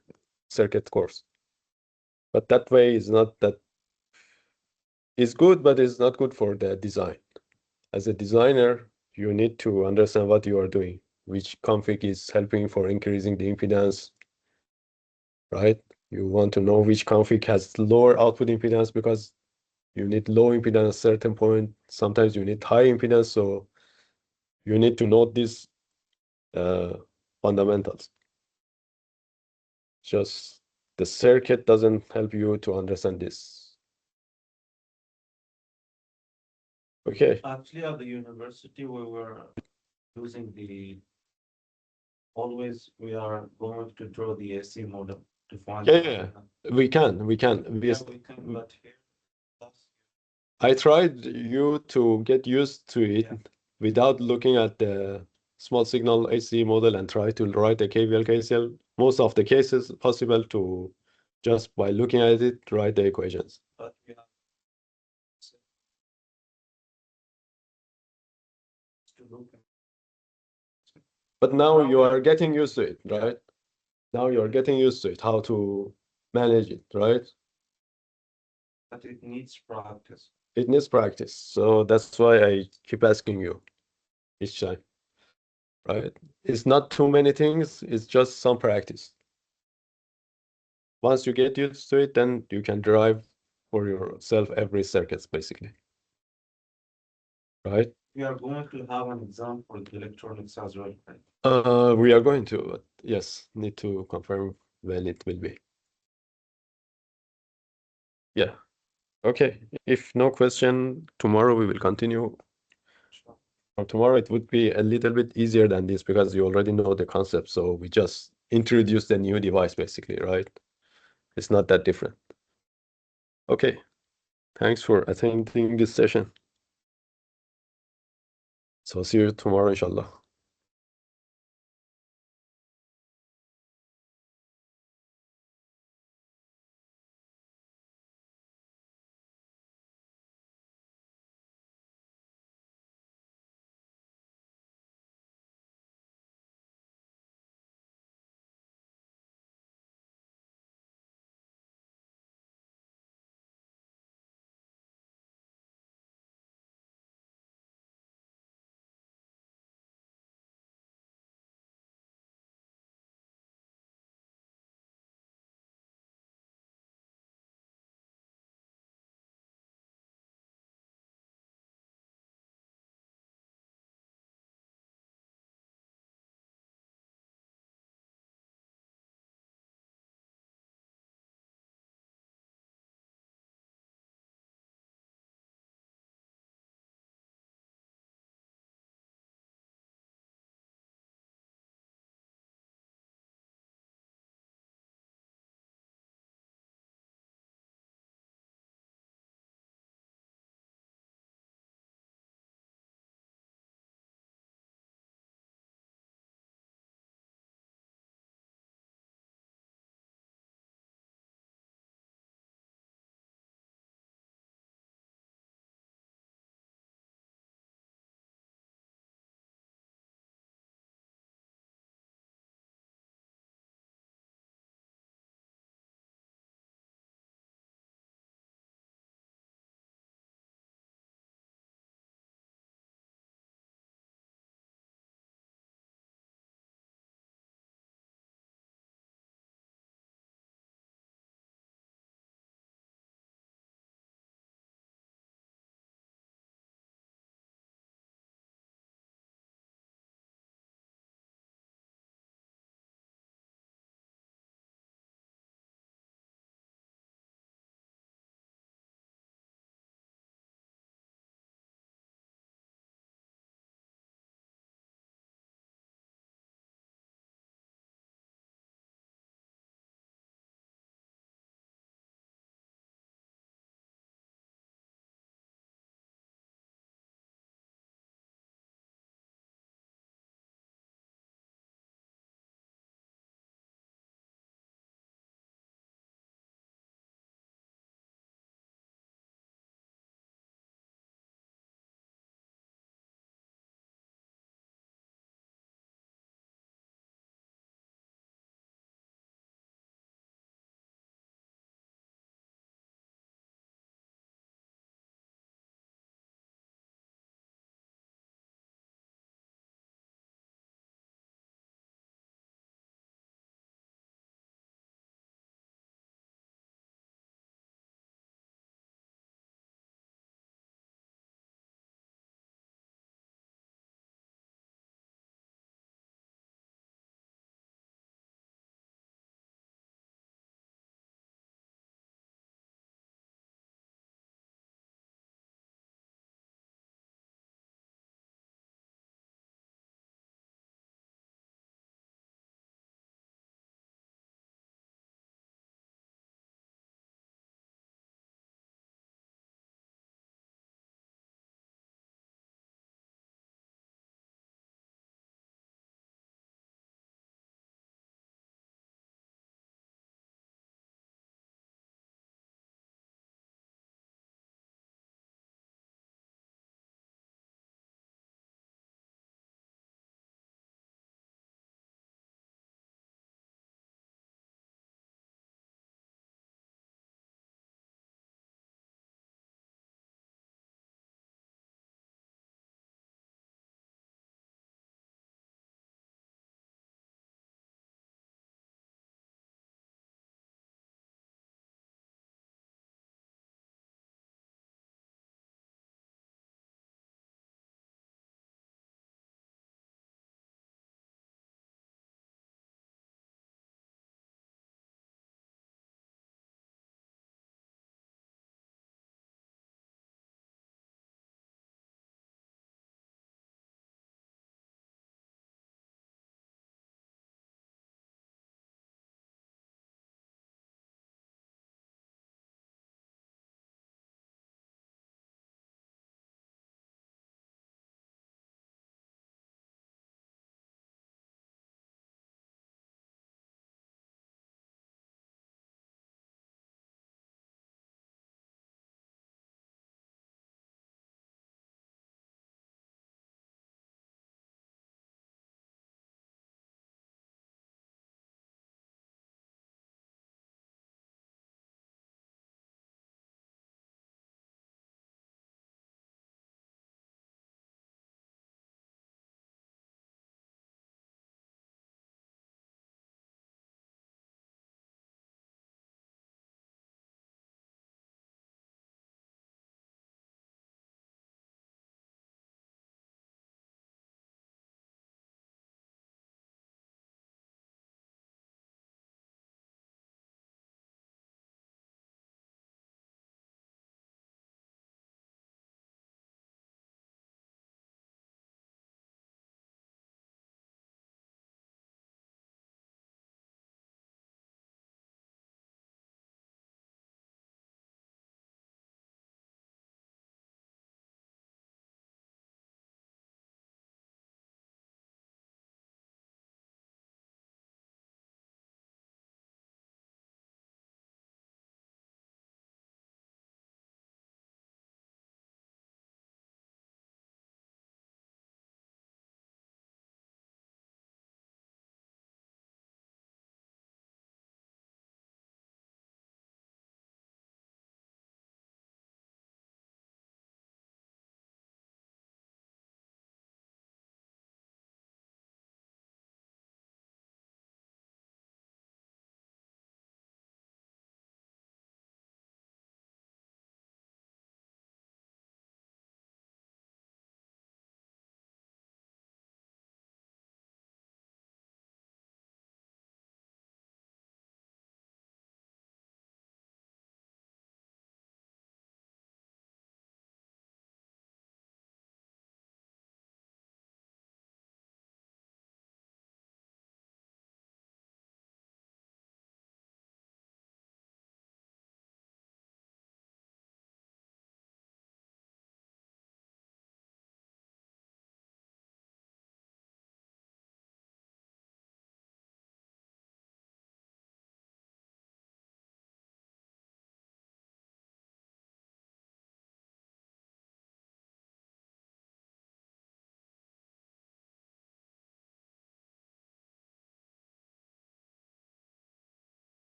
circuit course. But that way is not that is good, but it's not good for the design. As a designer, you need to understand what you are doing, which config is helping for increasing the impedance, right? You want to know which config has lower output impedance because you need low impedance at a certain point. Sometimes you need high impedance, so you need to know these fundamentals. Just the circuit doesn't help you to understand this. Okay. Actually, at the university, we were using always we are going to draw the AC model to find. Yeah, we can. Yeah, we can, but here, I tried you to get used to it without looking at the small signal AC model and try to write a KVL, KCL. Most of the cases possible to just by looking at it, write the equations. but we have to look at. But now you are getting used to it, right? Now you are getting used to it, how to manage it, right? But it needs practice. It needs practice. So that's why I keep asking you each time, right? It's not too many things, it's just some practice. Once you get used to it, then you can derive for yourself every circuits, basically. Right? We are going to have an exam for the electronics as well, right? We are going to, but yes, need to confirm when it will be. Yeah. Okay. If no question, tomorrow we will continue. Or tomorrow it would be a little bit easier than this because you already know the concept. So we just introduce the new device, basically, right? It's not that different. Okay. Thanks for attending this session. So see you tomorrow, inshallah.